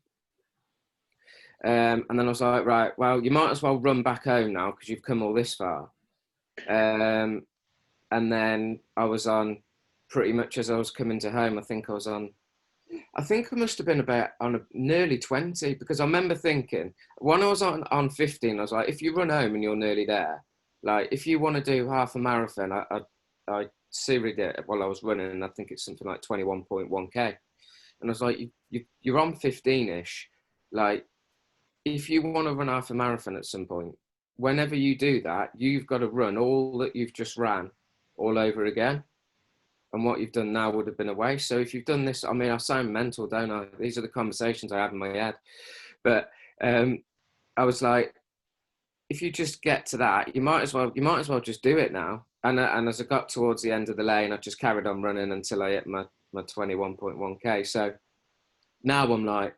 And then I was like, right, well, you might as well run back home now because you've come all this far. And then I was on pretty much as I was coming to home, I think I must have been about on nearly 20, because I remember thinking when I was on 15, I was like, if you run home and you're nearly there, like if you want to do half a marathon, I seried it while I was running, and I think it's something like 21.1k. And I was like, you're on 15ish. Like, if you want to run half a marathon at some point, whenever you do that, you've got to run all that you've just ran all over again. And what you've done now would have been a waste. So if you've done this, I mean, I sound mental, don't I? These are the conversations I have in my head. But I was like, if you just get to that, you might as well just do it now. And as I got towards the end of the lane, I just carried on running until I hit my 21.1k. So now I'm like,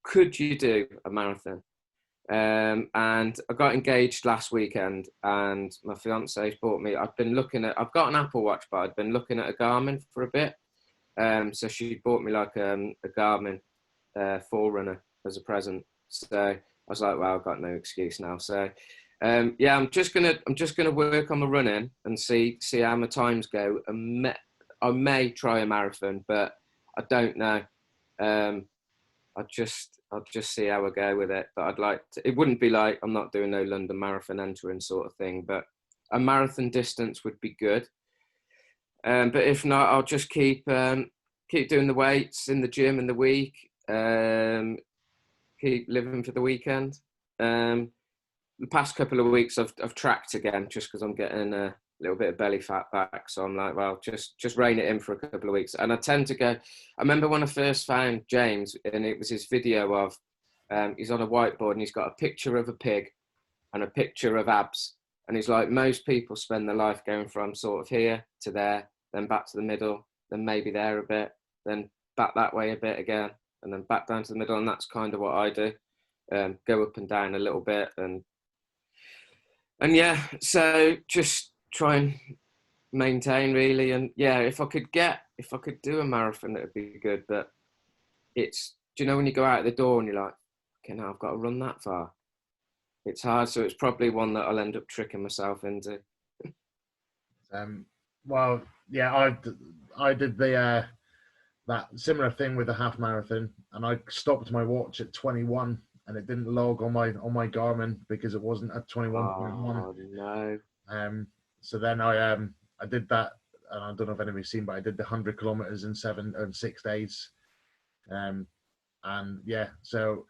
could you do a marathon? And I got engaged last weekend, and my fiance's bought me. I've got an Apple Watch, but I'd been looking at a Garmin for a bit. So she bought me like a Garmin Forerunner as a present. So I was like, well, I've got no excuse now. So yeah, I'm just gonna work on my running and see how my times go. I may try a marathon, but I don't know. I'll just see how I go with it. But I'd like to, it wouldn't be like, I'm not doing no London Marathon entering sort of thing, but a marathon distance would be good. But if not, I'll just keep doing the weights in the gym in the week. Keep living for the weekend. The past couple of weeks I've tracked again, just because I'm getting a little bit of belly fat back. So I'm like, well, just rein it in for a couple of weeks. And I tend to go, I remember when I first found James, and it was his video of, he's on a whiteboard and he's got a picture of a pig and a picture of abs. And he's like, most people spend their life going from sort of here to there, then back to the middle, then maybe there a bit, then back that way a bit again, and then back down to the middle. And that's kind of what I do. Go up and down a little bit. And yeah, so just try and maintain really. And yeah, if I could do a marathon, it would be good. But it's, do you know when you go out the door and you're like, okay, now I've got to run that far? It's hard. So it's probably one that I'll end up tricking myself into. Well, yeah, I did the that similar thing with the half marathon, and I stopped my watch at 21, and it didn't log on my Garmin because it wasn't at 21.1. Oh no. So then I did that, and I don't know if anybody's seen, but I did the 100 kilometers in 6 days. And yeah, so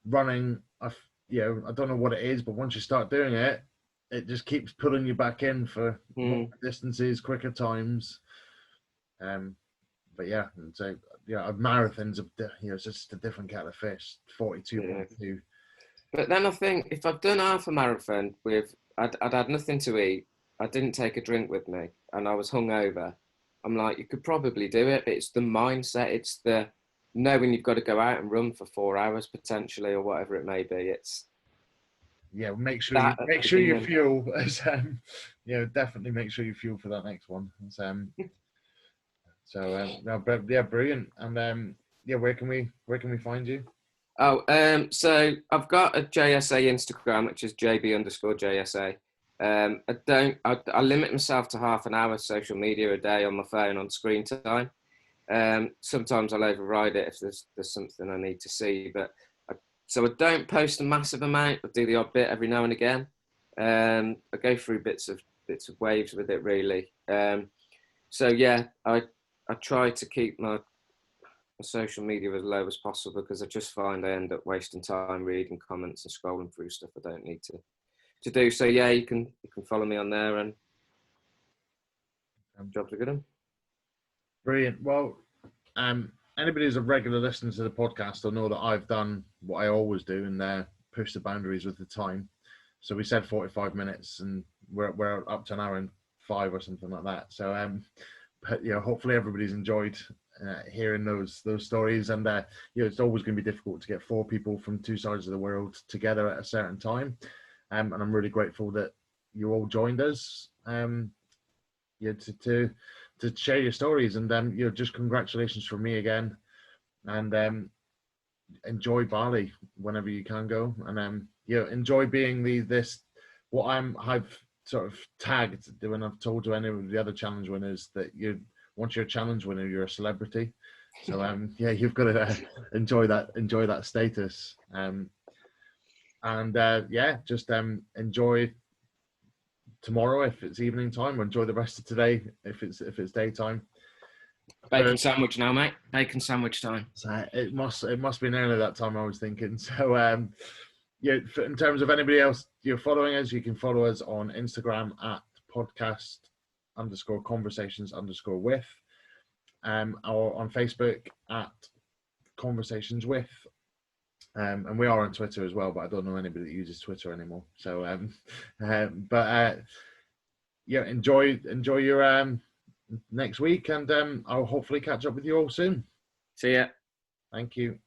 running, I don't know what it is, but once you start doing it, it just keeps pulling you back in for more distances, quicker times. But yeah, and so yeah, marathons, it's just a different kettle of fish. 42.2. Yeah. But then I think if I've done half a marathon with, I'd had nothing to eat, I didn't take a drink with me, and I was hungover, I'm like, you could probably do it. But it's the mindset, it's the knowing you've got to go out and run for 4 hours potentially, or whatever it may be. It's make sure you fuel. Definitely make sure you fuel for that next one. But yeah, brilliant. And where can we find you? So I've got a js&a Instagram, which is jb_jsa. I limit myself to half an hour social media a day on my phone on screen time. Sometimes I'll override it if there's something I need to see, but so I don't post a massive amount. I do the odd bit every now and again. I go through bits of waves with it really. So yeah, I try to keep my social media as low as possible, because I just find I end up wasting time reading comments and scrolling through stuff I don't need to do. So yeah, you can follow me on there, and jobs are good. Brilliant. Well, anybody who's a regular listener to the podcast will know that I've done what I always do, and push the boundaries with the time. So we said 45 minutes, and we're up to an hour and 5 or something like that. So but hopefully everybody's enjoyed hearing those stories. And it's always going to be difficult to get 4 people from 2 sides of the world together at a certain time. And I'm really grateful that you all joined us. To share your stories, and just congratulations from me again, and enjoy Bali whenever you can go, and enjoy being what I've sort of tagged when I've told to any of the other challenge winners that once you're a challenge winner, you're a celebrity. So you've got to enjoy that status, and enjoy tomorrow if it's evening time, or enjoy the rest of today if it's daytime. Bacon sandwich now, mate. Bacon sandwich time. So it must be nearly that time, I was thinking. So yeah, in terms of anybody else you're following us, you can follow us on Instagram at podcast_conversations_with, or on Facebook at conversations with. And we are on Twitter as well, but I don't know anybody that uses Twitter anymore. So, yeah, enjoy your next week, and I'll hopefully catch up with you all soon. See ya. Thank you.